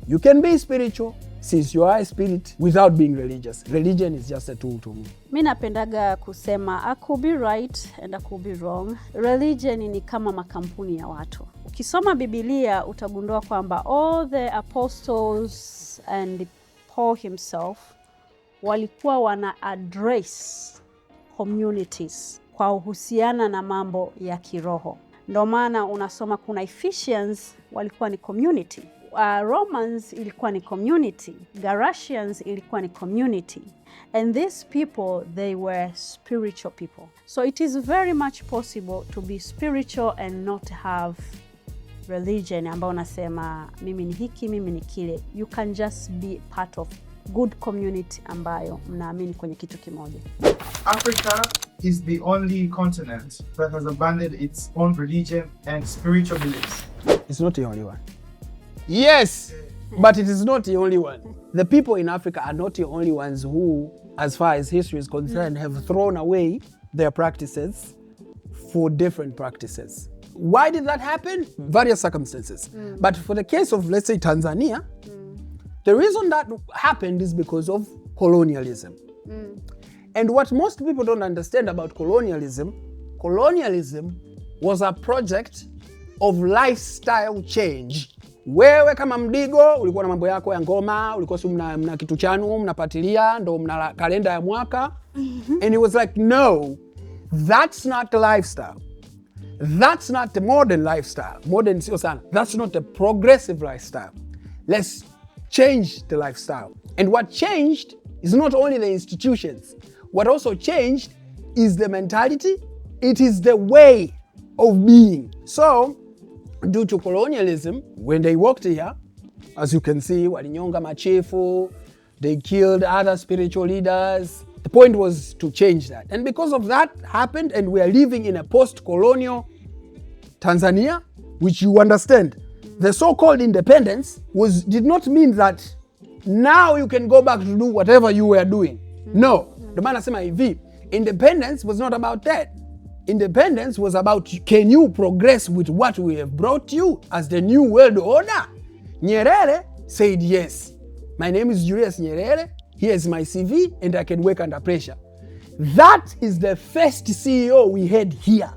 you can be spiritual since you are a spirit without being religious. Religion is just a tool to me. Mi napendaga kusema I could be right and I could be wrong. Religion ni kama makampuni ya watu. Ukisoma Biblia utagundua kwamba all the apostles and Paul himself walikuwa wana address communities kwa uhusiana na mambo ya kiroho. Ndio maana unasoma kuna Ephesians walikuwa ni community. Romans ilikuwa ni community. Galatians ilikuwa ni community. And these people, they were spiritual people. So it is very much possible to be spiritual and not have religion ambao unasema mimi ni hiki, mimi ni kile. You can just be part of good community ambayo mnaamini kwenye kitu kimoja. Africa is the only continent that has abandoned its own religion and spiritual beliefs. It's not the only one. Yes, but it is not the only one. The people in Africa are not the only ones who, as far as history is concerned, have thrown away their practices for different practices. Why did that happen? Various circumstances. But for the case of, let's say, Tanzania, the reason that happened is because of colonialism. And what most people don't understand about colonialism was a project of lifestyle change. Wewe kama Mdigo ulikuwa na mambo yako ya ngoma, ulikuwa mna kitu chanu, mnapatilia, ndo mna kalenda ya mwaka. And it was like, no, that's not the lifestyle. That's not the modern lifestyle. Modern sio sana. That's not the progressive lifestyle. Let's change the lifestyle. And what changed is not only the institutions. What also changed is the mentality. It is the way of being. So, due to colonialism, when they walked here, as you can see, walinyonga machifu, they killed other spiritual leaders. The point was to change that. And because of that happened, and we are living in a post-colonial Tanzania, which you understand, the so-called independence did not mean that now you can go back to do whatever you were doing. No. Ndio maana nasema hivi, Independence was not about that. Independence was about, can you progress with what we have brought you as the new world order? Nyerere said yes. My name is Julius Nyerere. Here's my CV and I can work under pressure. That is the first CEO we had here.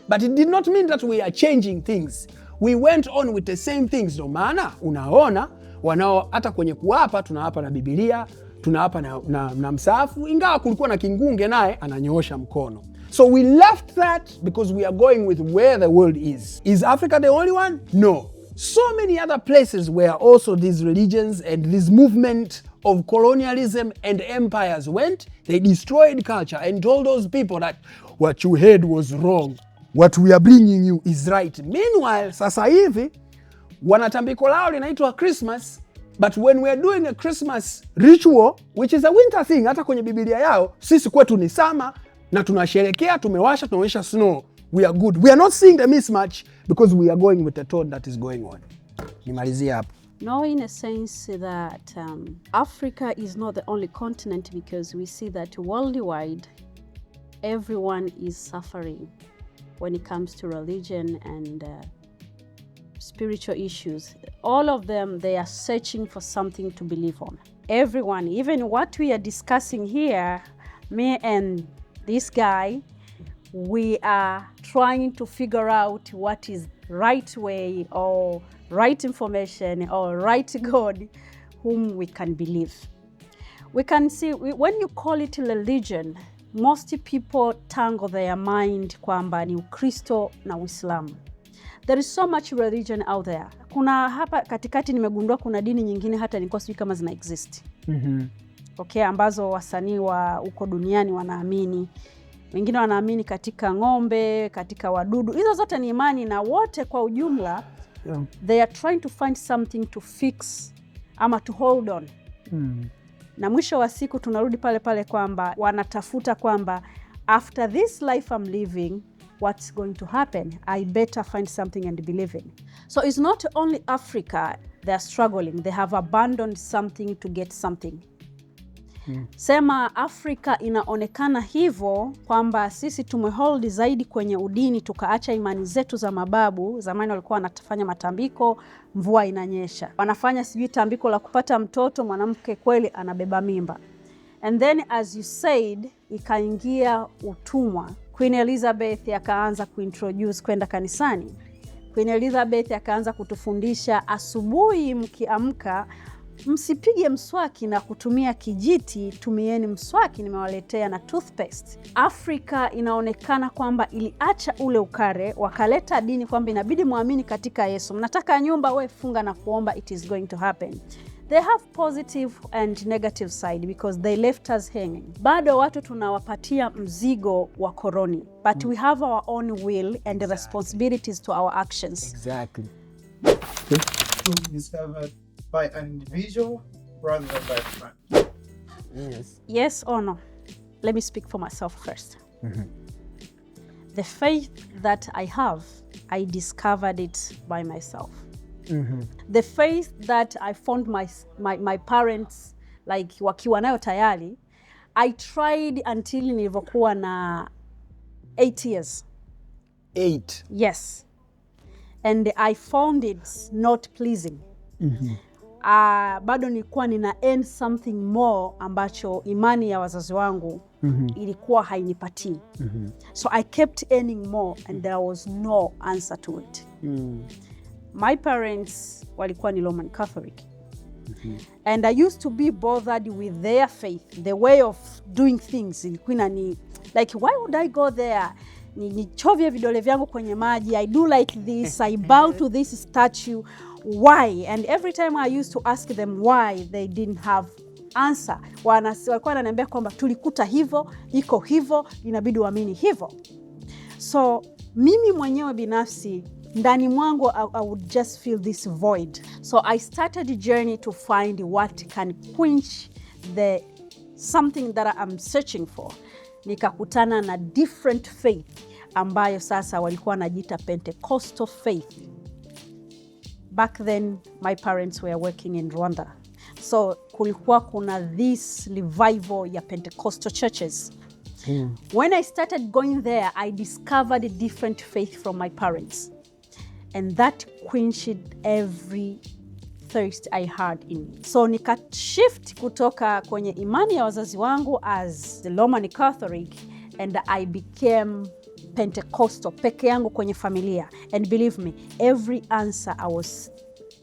But it did not mean that we are changing things. We went on with the same things. No maana unaona wanao hata kwenye kuapa tunaapa na Biblia, tunaapa na msahafu, ingawa kulikuwa na Kingunge naye ananyoosha mkono. So we left that because we are going with where the world is. Is Africa the only one? No. So many other places where also these religions and this movement of colonialism and empires went, they destroyed culture and told those people that what you had was wrong. What we are bringing you is right. Meanwhile, sasa hivi, wanatambiko lao linaitwa Christmas, but when we are doing a Christmas ritual, which is a winter thing, hata kwenye Biblia yao, sisi kwetu ni summer, na tunasherekea, tumewasha, tunaonyesha snow. We are good. We are not seeing the mismatch because we are going with the tone that is going on. Nimalizia hapo. No, in a sense that Africa is not the only continent, because we see that worldwide, everyone is suffering when it comes to religion and spiritual issues. All of them, they are searching for something to believe on. Everyone, even what we are discussing here, me and this guy, we are trying to figure out what is right way or right information or right God whom we can believe. We can see, when you call it religion, most people tangle their mind kwamba ni Ukristo na Uislamu. There is so much religion out there. Kuna hapa katikati nimegundua kuna dini nyingine hata nilikuwa sijui kama zina exist. Okay, ambazo wasanii wa huko duniani wanaamini. Wengine wanaamini katika ng'ombe, katika wadudu. Hizo zote ni imani, na wote kwa ujumla they are trying to find something to fix ama to hold on. Na mwisho wa siku tunarudi pale pale kwamba wanatafuta kwamba after this life I'm living, what's going to happen? I better find something and believe in. So it's not only Africa they are struggling. They have abandoned something to get something. Sema Afrika inaonekana hivyo kwamba sisi tumehold zaidi kwenye udini, tukaacha imani zetu za mababu. Zamani walikuwa wanafanya matambiko, mvua inanyesha. Wanafanya sijui tambiko la kupata mtoto, mwanamke kweli anabeba mimba. And then as you said, ikaingia utumwa. Queen Elizabeth akaanza kuintroduce kwenda kanisani. Queen Elizabeth akaanza kutufundisha asubuhi mkiamka, msipige mswaki na kutumia kijiti, tumieni mswaki nimewaletea na toothpaste. Afrika inaonekana kwamba iliacha ule ukare, wakaleta dini kwamba inabidi muamini katika Yesu. Mnataka nyumba, we funga na kuomba, it is going to happen. They have positive and negative side because they left us hanging. Bado watu tunawapatia mzigo wa koroni, but we have our own will and responsibilities to our actions. Exactly. Discovered by an individual rather than by a friend. Yes. Yes or no? Let me speak for myself first. The faith that I have, I discovered it by myself. The faith that I found my parents like wakiwa nayo tayari, I tried until nilivyokuwa na 8 years. 8? Yes. And I found it not pleasing. Bado nilikuwa nina earn something more ambacho imani ya wazazi wangu ilikuwa hainipatii. So I kept earning more and there was no answer to it. My parents walikuwa ni Roman Catholic. And I used to be bothered with their faith, the way of doing things. Ilikuwa ni like, why would I go there? Nichovye vidole vyangu kwenye maji, I do like this, I bow to this statue. Why? And every time I used to ask them why, they didn't have answer. Walikuwa wananiambia kwamba tulikuta hivyo, iko hivyo, inabidi uamini hivyo. So mimi mwenyewe binafsi ndani mwangu I would just feel this void. So I started a journey to find what can quench the something that I'm searching for. Nikakutana na different faith ambayo sasa walikuwa wanajiita Pentecostal faith. Back then my parents were working in Rwanda. So kulikuwa kuna this revival ya Pentecostal churches. When I started going there, I discovered a different faith from my parents. And that quenched every thirst I had in me. So nika shift kutoka kwenye imani ya wazazi wangu as the Roman Catholic, and I became Pentecostal peke yangu kwenye familia. And believe me, every answer I was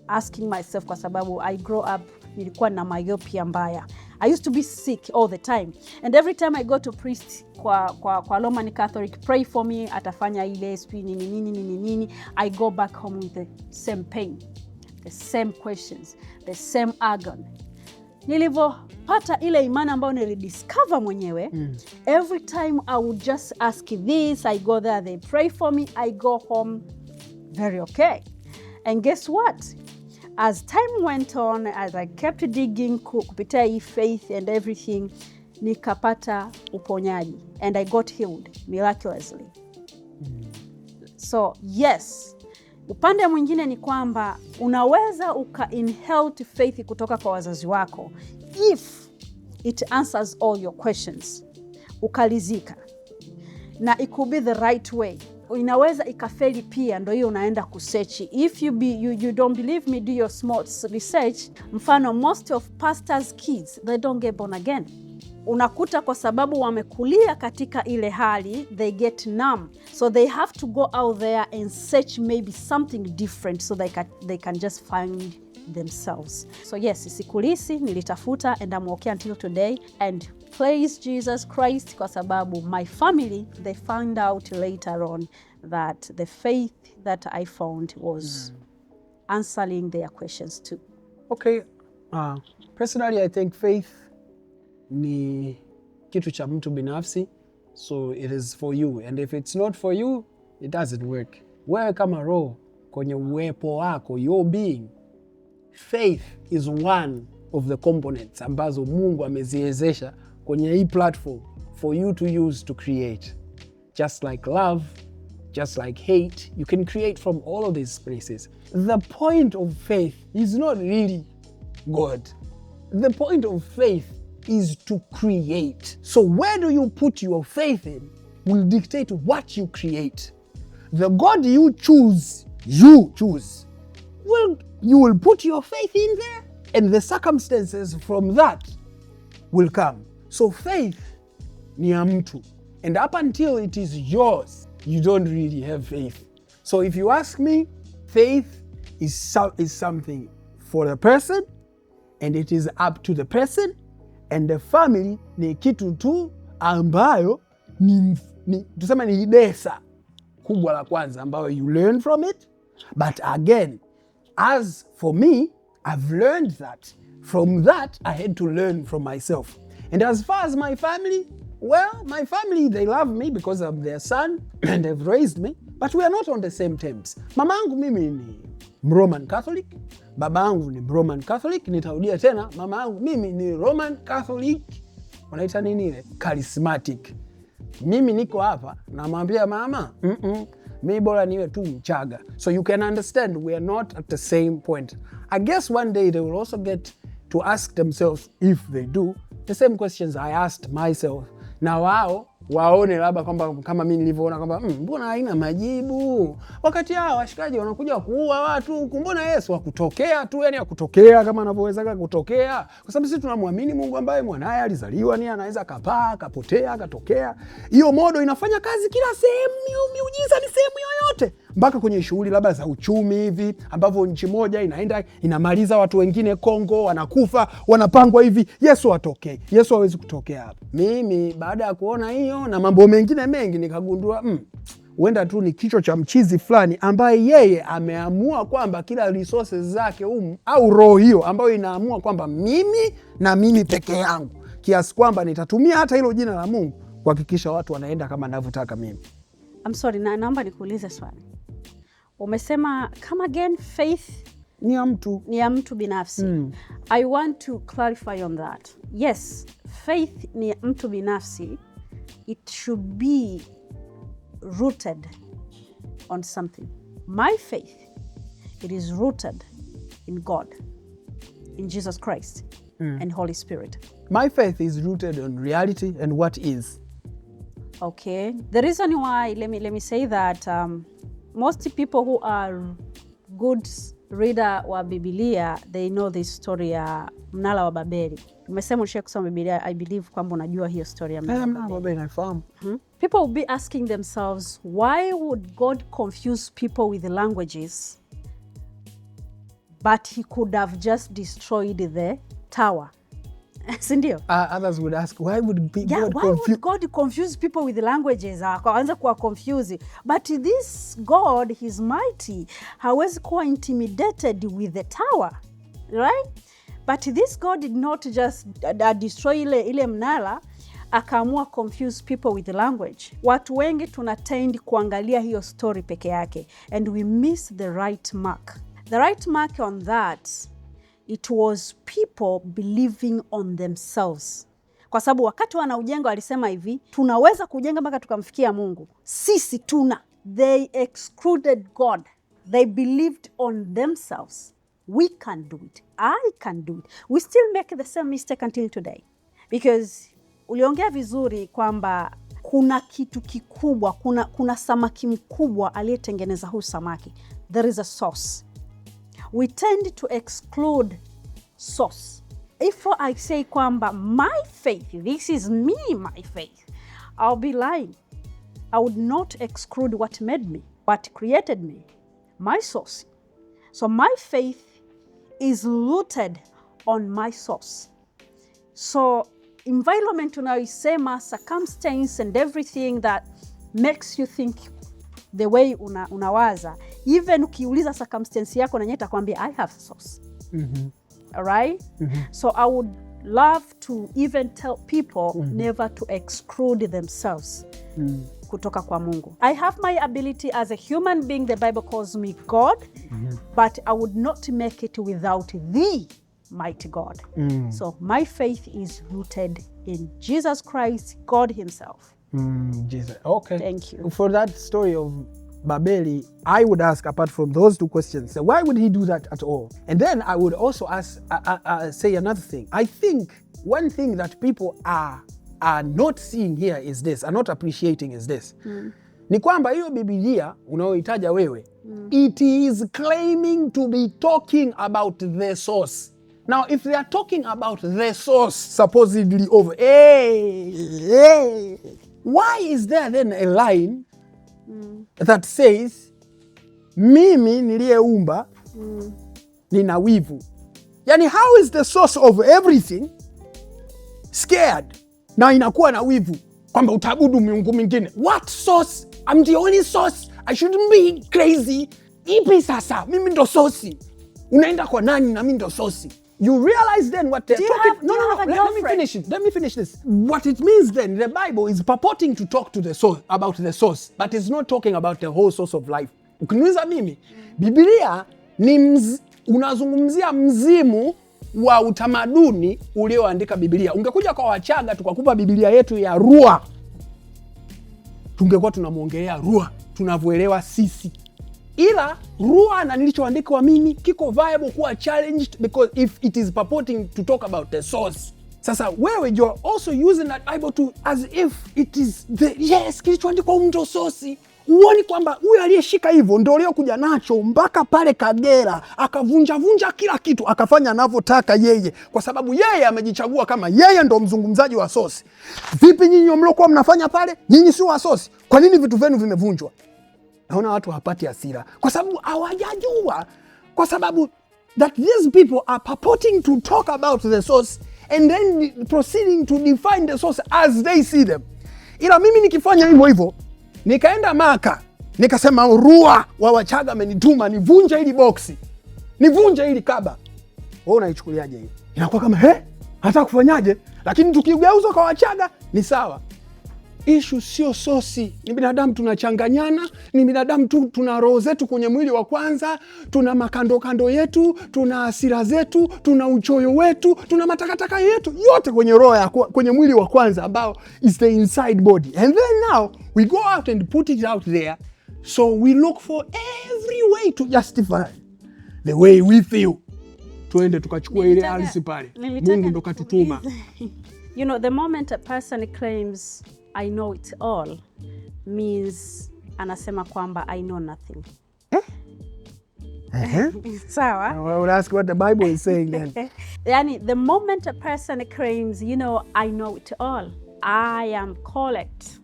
asking myself, kwa sababu I grew up nilikuwa na myopia mbaya. I used to be sick all the time. And every time I go to priest kwa Roman Catholic, pray for me, atafanya ile spi nini, I go back home with the same pain, the same questions, the same agony. Nilivyopata ile imani ambayo nilidiscover mwenyewe, every time I would just ask this, I go there, they pray for me, I go home very okay. And guess what? As time went on, as I kept digging kupitia hii faith and everything, nikapata uponyaji and I got healed miraculously. So yes, upande mwingine ni kwamba unaweza uka-inherit faith kutoka kwa wazazi wako if it answers all your questions, ukalizika, na it could be the right way. Inaweza ikafeli pia, ndo hiyo unaenda kusearch. If you don't believe me, do your small research. Mfano, most of pastors' kids, they don't get born again. Unakuta kwa sababu wamekulia katika ile hali, they get numb. So they have to go out there and search maybe something different so they can just find themselves. So yes, sikulisi, nilitafuta, and I'm okay until today. And praise Jesus Christ, kwa sababu my family, they found out later on that the faith that I found was answering their questions too. Okay. Personally, I think faith ni kitu cha mtu binafsi, so it is for you, and if it's not for you, it doesn't work. Wewe kama roho kwenye uwepo wako, your being, faith is one of the components ambazo Mungu ameziwezesha kwenye hii platform for you to use to create. Just like love, just like hate, you can create from all of these places. The point of faith is not really God. The point of faith is to create. So where do you put your faith in will dictate what you create. The God you choose, well, you will put your faith in there, and the circumstances from that will come. So faith ni ya mtu, and up until it is yours, you don't really have faith. So if you ask me, faith is something for the person, and it is up to the person, and the family ni kitu tu ambayo tuseme ni desa kubwa la kwanza ambayo you learn from it. But again, as for me, I've learned that. From that, I had to learn from myself. And as far as my family, well, my family, they love me because I'm their son and they've raised me, but we are not on the same terms. Mama yangu mimi ni Roman Catholic, baba yangu ni Roman Catholic, nitaudia tena, mama yangu mimi ni Roman Catholic, wanaita nini ile? Charismatic. Mimi niko hapa, namwambia mama, mimi bora niwe tu Mchaga. So you can understand we are not at the same point. I guess one day they will also get to ask themselves, if they do, the same questions I asked myself. Na wao waone labda kwamba kama mimi nilivyoona kwamba mbona haina majibu, wakati hao washikaji wanakuja kuua watu, mbona Yesu hakutokea tu, yani hakutokea kama anavyoweza kutokea, kwa sababu sisi tunamwamini Mungu ambaye mwanae alizaliwa ni anaweza kapaa, kapotea, katokea. Hiyo modo inafanya kazi kila sehemu, miujiza ni sehemu yoyote, mpaka kwenye shughuli labda za uchumi hivi ambavyo nchi moja inaenda inamaliza watu wengine Kongo, wanakufa, wanapangwa hivi, Yesu atokee. Yesu hawezi kutokea hapa. Mimi baada ya kuona hiyo na mambo mengine mengi nikagundua huenda tu ni kichwa cha mchizi fulani ambaye yeye ameamua kwamba kila resources zake au roho hiyo ambayo inaamua kwamba mimi peke yangu, kiasi kwamba nitatumia hata hilo jina la Mungu kuhakikisha watu wanaenda kama ninavyotaka mimi. I'm sorry, naomba nikuulize swali. Umesema come again, faith ni ya mtu binafsi. I want to clarify on that. Yes, faith ni ya mtu binafsi. It should be rooted on something. My faith, it is rooted in God, in Jesus Christ, and Holy Spirit. My faith is rooted on reality and what is. Okay. The reason why, let me say that most people who are good reader wa Biblia, they know this story ya mnara wa Babeli. Umesema ulishawahi kusoma Biblia, I believe kwamba unajua hiyo story ya mnara wa Babeli. Nafahamu. People will be asking themselves, why would God confuse people with the languages, but he could have just destroyed the tower? Sindio? Others would ask, why would God confuse people with languages? Akaanza kuwa confuse. But this God, he's mighty, hawezi kuwa intimidated with the tower, right? But this God did not just destroy ile mnara, akaamua confuse people with the language. Watu wengi tunatend kuangalia hiyo story peke yake, and we miss the right mark. The right mark on that, it was people believing on themselves. Kwa sababu wakati wanaujenga walisema hivi, tunaweza kujenga mpaka tukamfikia Mungu. Sisi tuna. They excluded God. They believed on themselves. We can do it. I can do it. We still make the same mistake until today. Because uliongea vizuri kwamba kuna kitu kikubwa, kuna samaki mkubwa aliyetengeneza huu samaki. There is a source. We tend to exclude source. If I say kwamba my faith, this is me, my faith, I'll be lying. I would not exclude what made me, what created me, my source. So my faith is rooted on my source. So environment unayoisema, circumstance and everything that makes you think the way unawaza, even ukiuliza circumstance yako na nyeta itakwambia I have a source. All right? So I would love to even tell people never to exclude themselves kutoka kwa Mungu. I have my ability as a human being, the Bible calls me God, but I would not make it without the mighty God. So my faith is rooted in Jesus Christ, God himself. Jesus. Okay. Thank you. For that story of Babeli, I would ask, apart from those two questions, why would he do that at all? And then I would also ask, say another thing. I think one thing that people are not seeing here is this, are not appreciating is this. Ni kwamba hiyo Biblia unaoitaja wewe, it is claiming to be talking about the source. Now, if they are talking about the source, supposedly of, why is there then a line that says, mimi niliyeumba nina wivu? Yani, how is the source of everything scared na inakuwa na wivu kwamba utabudu miungu mingine? What source? I'm the only source. I shouldn't be crazy. Ipi sasa? Mimi ndo source. Unaenda kwa nani na mimi ndo source? You realize then what they're talking. Let me finish it. Let me finish this. What it means then, the Bible is purporting to talk to the source, about the source, but it's not talking about the whole source of life. Ukiniuliza mimi, Biblia ni unazungumzia mzimu wa utamaduni ulioandika Biblia. Ungekuja kwa Wachaga tukakupa Biblia yetu ya Rua, tungekuwa tunamuongelea Rua tunavyoelewa sisi. Ila Rua na nilichoandikwa mimi kiko viable kuwa challenged because if it is purporting to talk about the source. Sasa wewe you're also using that Bible to as if it is the kilichoandikwa ndo source. Uoni kwamba huyu aliyeshika hivyo ndio leo kuja nacho mpaka pale Kagera akavunja kila kitu akafanya anavyotaka yeye, kwa sababu yeye amejichagua kama yeye ndo mzungumzaji wa source. Vipi nyinyi mliokuwa mnafanya pale? Nyinyi si wa source. Kwa nini vitu vyenu vimevunjwa? Naona watu hawapati hasira kwa sababu hawajajua, kwa sababu that these people are purporting to talk about the source and then proceeding to define the source as they see them. Ila mimi nikifanya hivyo nikaenda Maka nikasema Rua wa Wachaga amenituma nivunje hili boksi, nivunje hili kaba, wewe unaichukuliaje hiyo? Inakuwa kama hata kufanyaje? Lakini tukigeuza kwa Wachaga ni sawa. Issue sio sosi. Ni binadamu tunachanganyana, ni binadamu tu, tuna roho zetu kwenye mwili wa kwanza, tuna makando yetu, tuna hasira zetu, tuna uchoyo wetu, tuna matakataka yetu yote kwenye roho kwenye mwili wa kwanza ambao is the inside body. And then now we go out and put it out there. So we look for every way to justify the way we feel. Tuende tukachukua ile ardhi pale. Mungu ndo katutuma. You know, the moment a person claims I know it all means anasema kwamba I know nothing. Sawa? I will ask what the Bible is saying then. Yani, the moment a person claims, you know, I know it all, I am correct,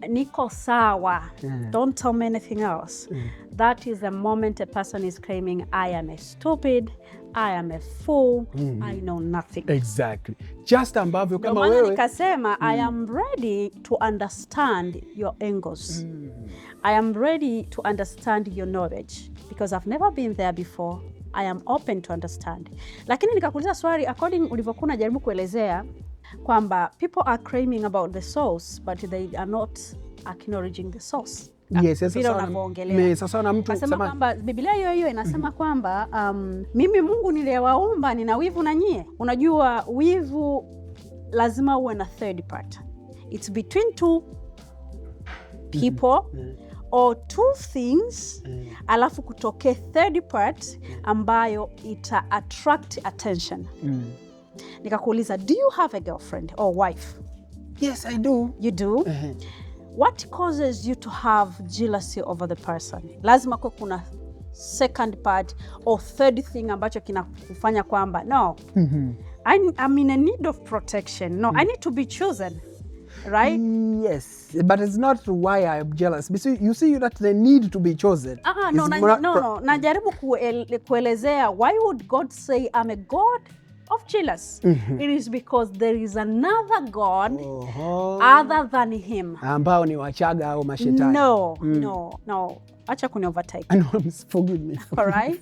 niko sawa, don't tell me anything else. That is the moment a person is claiming, I am a stupid, I am a fool, I know nothing. Exactly. Just ambavyo kama Ndio maana wewe nikasema I am ready to understand your angles. I am ready to understand your knowledge because I've never been there before. I am open to understand. Lakini nikakuuliza swali according ulivyokuwa unajaribu kuelezea kwamba people are claiming about the source but they are not acknowledging the source. Yes, Vile unavyoongelea. sasa na mtu Nasema kwamba Biblia hiyo inasema kwamba mimi Mungu niliyewaumba nina wivu na nyie. Unajua wivu lazima uwe na third part. It's between two people or two things, alafu kutoke third part ambayo ita attract attention. Nikakuuliza, do you have a girlfriend or wife? Yes, I do. You do? What causes you to have jealousy over the person? Lazima kwa kuna second part or third thing ambacho kinakufanya kwamba no, I'm in a need of protection. No, I need to be chosen. Right? Yes, but it's not why I am jealous. You see that they need to be chosen. No. Najaribu kuelezea why would God say I'm a God of jealous? It is because there is another God other than him. Ambao ni Wachaga au mashetani. No. Acha kuni overtake. Forgive me. All right?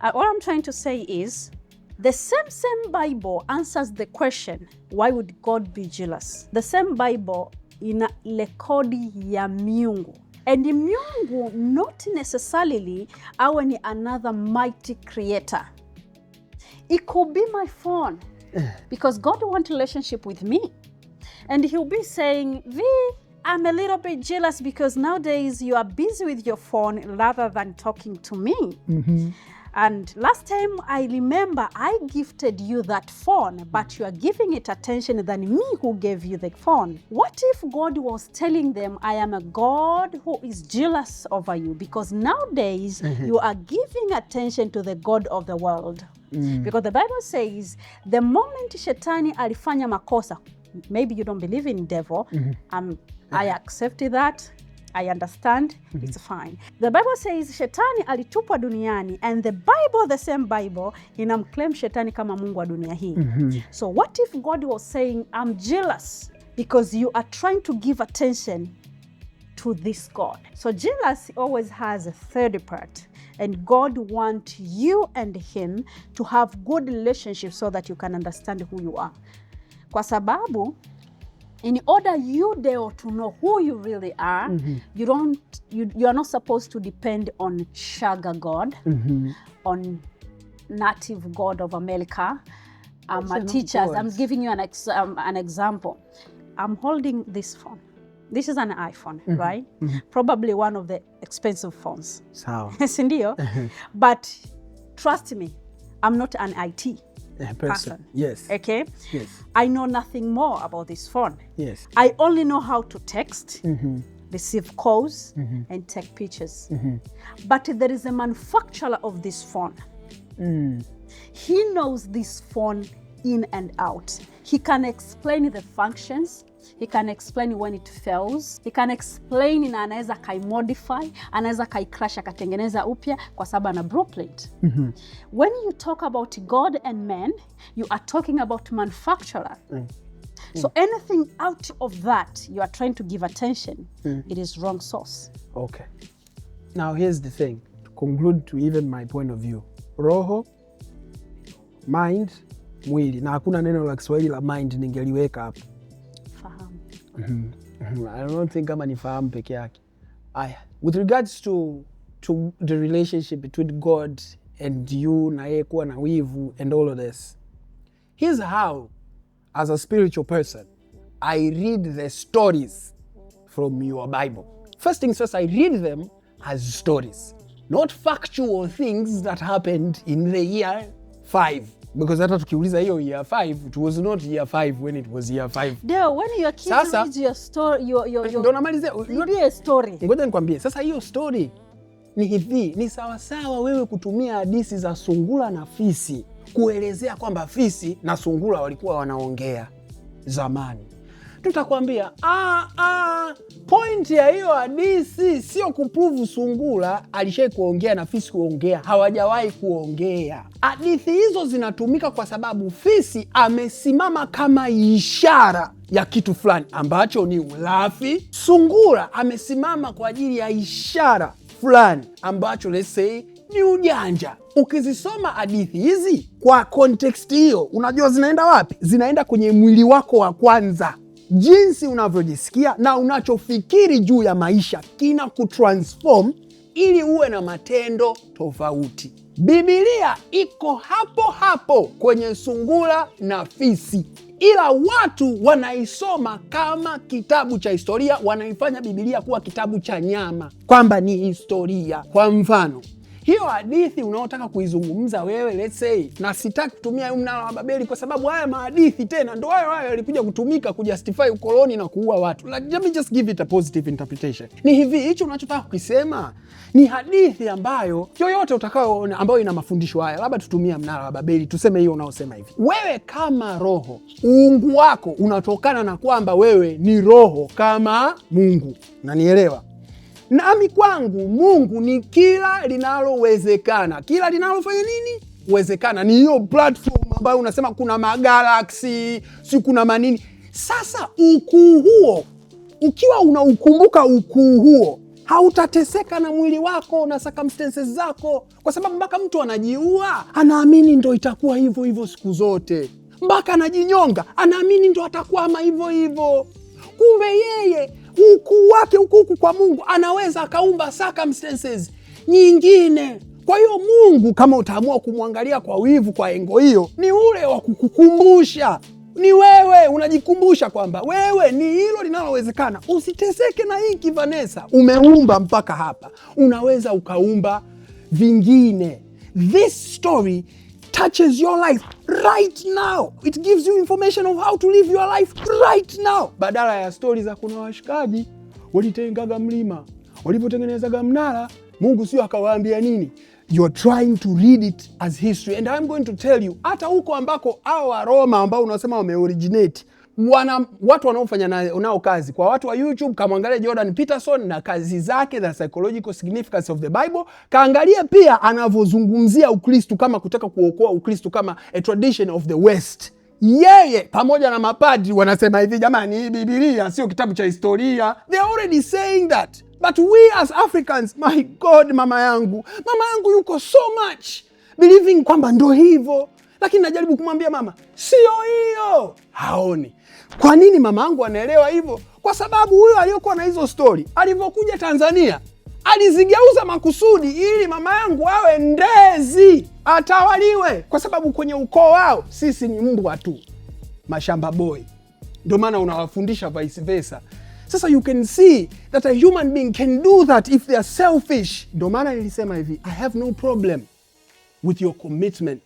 What I'm trying to say is the same Bible answers the question, why would God be jealous? The same Bible ina rekodi ya miungu. And the miungu not necessarily awe ni another mighty creator. It could be my phone because God wants a relationship with me. And he'll be saying, V, I'm a little bit jealous because nowadays you are busy with your phone rather than talking to me. And last time I remember I gifted you that phone, but you are giving it attention than me who gave you the phone. What if God was telling them, I am a God who is jealous over you because nowadays you are giving attention to the God of the world. Because the Bible says, the moment Shetani alifanya makosa, maybe you don't believe in devil, I accept that. I understand, it's fine. The Bible says Shetani alitupwa duniani and the same Bible inamclaim Shetani kama Mungu wa dunia hii. So what if God was saying, I'm jealous because you are trying to give attention to this God? So jealousy always has a third part. And God wants you and him to have good relationships so that you can understand who you are. Kwa sababu, in order you dare to know who you really are, you are not supposed to depend on Shaga God, on native God of America. Teachers. I'm giving you an example. I'm holding this phone. This is an iPhone, right? Probably one of the expensive phones. Sindio? But trust me, I'm not an IT person. Yes. Okay? Yes. I know nothing more about this phone. Yes. I only know how to text, receive calls, and take pictures. But there is a manufacturer of this phone. He knows this phone in and out. He can explain the functions. He can explain when it fails. He can explain na anaweza kai-modify, anaweza kai-crash akatengeneza upya kwa sababu ana blueprint. When you talk about God and man, you are talking about manufacturer. So anything out of that you are trying to give attention, it is wrong source. Okay. Now here's the thing, to conclude to even my point of view. Roho, mind, mwili. Na hakuna neno la Kiswahili la mind ningeliweka hapo. I don't think kama ni fahamu peke yake. With regards to the relationship between God and you na yeye kuwa na wivu and all of this, here's how, as a spiritual person, I read the stories from your Bible. First things first, I read them as stories, not factual things that happened in the year 5 Because hata tukiuliza hiyo year 5, it was not year 5 when it was year 5. Deo, when your kids read your story, ndo namalizia. Your story. Ngoja nikwambie. Sasa hiyo story ni hivi, ni sawasawa wewe kutumia hadithi za sungura na fisi kuelezea kwamba fisi na sungura walikuwa wanaongea zamani. Tutakwambia point ya hiyo hadithi sio kuprove sungura alishai kuongea na fisi kuongea, hawajawahi kuongea. Hadithi hizo zinatumika kwa sababu fisi amesimama kama ishara ya kitu fulani ambacho ni ulafi. Sungura amesimama kwa ajili ya ishara fulani ambacho let's say ni ujanja. Ukizisoma hadithi hizi kwa context hiyo, unajua zinaenda wapi? Zinaenda kwenye mwili wako wa kwanza. Jinsi unavyojisikia na unachofikiri juu ya maisha kina kutransform ili uwe na matendo tofauti. Biblia iko hapo hapo kwenye sungura na fisi, ila watu wanaisoma kama kitabu cha historia, wanaifanya Biblia kuwa kitabu cha nyama, kwamba ni historia. Kwa mfano, hiyo hadithi unaotaka kuizungumza wewe, let's say, na sitaki kutumia mnara wa Babeli kwa sababu haya mahadithi tena ndo hayo yalikuja kutumika kujustify ukoloni na kuua watu. Like, let me just give it a positive interpretation. Ni hivi, hicho unachotaka kukisema ni hadithi ambayo yoyote utakayoona ambayo ina mafundisho haya, labda tutumia mnara wa Babeli, tuseme hiyo unaosema hivi. Wewe kama roho, uungu wako unatokana na kwamba wewe ni roho kama Mungu. Unanielewa? Nami kwangu Mungu ni kila linalowezekana. Kila linalofanya nini? Wezekana. Ni hiyo platform ambayo unasema kuna magalaksi, si kuna manini. Sasa ukuu huo, ukiwa unaukumbuka ukuu huo, hautateseka na mwili wako na circumstances zako, kwa sababu mpaka mtu anajiua anaamini ndo itakuwa hivyo hivyo siku zote. Mpaka anajinyonga anaamini ndo atakuwa ama hivyo hivyo. Kumbe yeye ukuu wake huku kwa Mungu anaweza akaumba circumstances nyingine. Kwa hiyo Mungu kama utaamua kumwangalia kwa wivu, kwa engo hiyo, ni ule wa kukukumbusha. Ni wewe unajikumbusha kwamba wewe ni hilo linalowezekana. Usiteseke na hiki Vanessa. Umeumba mpaka hapa, unaweza ukaumba vingine. This story touches your life right now. It gives you information of how to live your life right now. Badala ya stori za kuna washikaji walitengaga mlima, walipotengenezaga mnara, Mungu sio akawaambia nini. You're trying to read it as history. And I'm going to tell you, hata huko ambako hawa Roma ambao unasema wameoriginate, watu wanaofanya nao kazi, kwa watu wa YouTube, kamwangalia Jordan Peterson na kazi zake, The Psychological Significance of the Bible, kaangalia pia anavyozungumzia Ukristo kama kutaka kuokoa Ukristo kama a tradition of the West. Yeye pamoja na mapadri wanasema hivi, jamani, hii Biblia sio kitabu cha historia. They are already saying that. But we as Africans, my God, mama yangu yuko so much believing kwamba ndo hivyo. Lakini najaribu kumwambia mama, sio hiyo. Haoni. Kwa nini mama yangu anaelewa hivyo? Kwa sababu huyo aliyokuwa na hizo story, alivyokuja Tanzania, alizigeuza makusudi ili mama yangu awe ndezi, atawaliwe. Kwa sababu kwenye ukoo wao sisi ni mbwa tu, mashamba boy. Ndio maana unawafundisha vice versa. Sasa you can see that a human being can do that if they are selfish. Ndio maana nilisema hivi, I have no problem with your commitment.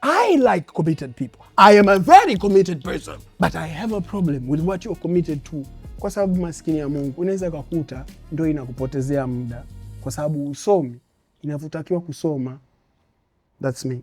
I like committed people. I am a very committed person. But I have a problem with what you're committed to. Kwa sababu maskini ya Mungu, unaweza kukuta ndio inakupotezea muda. Kwa sababu usomi inavyotakiwa kusoma. That's me.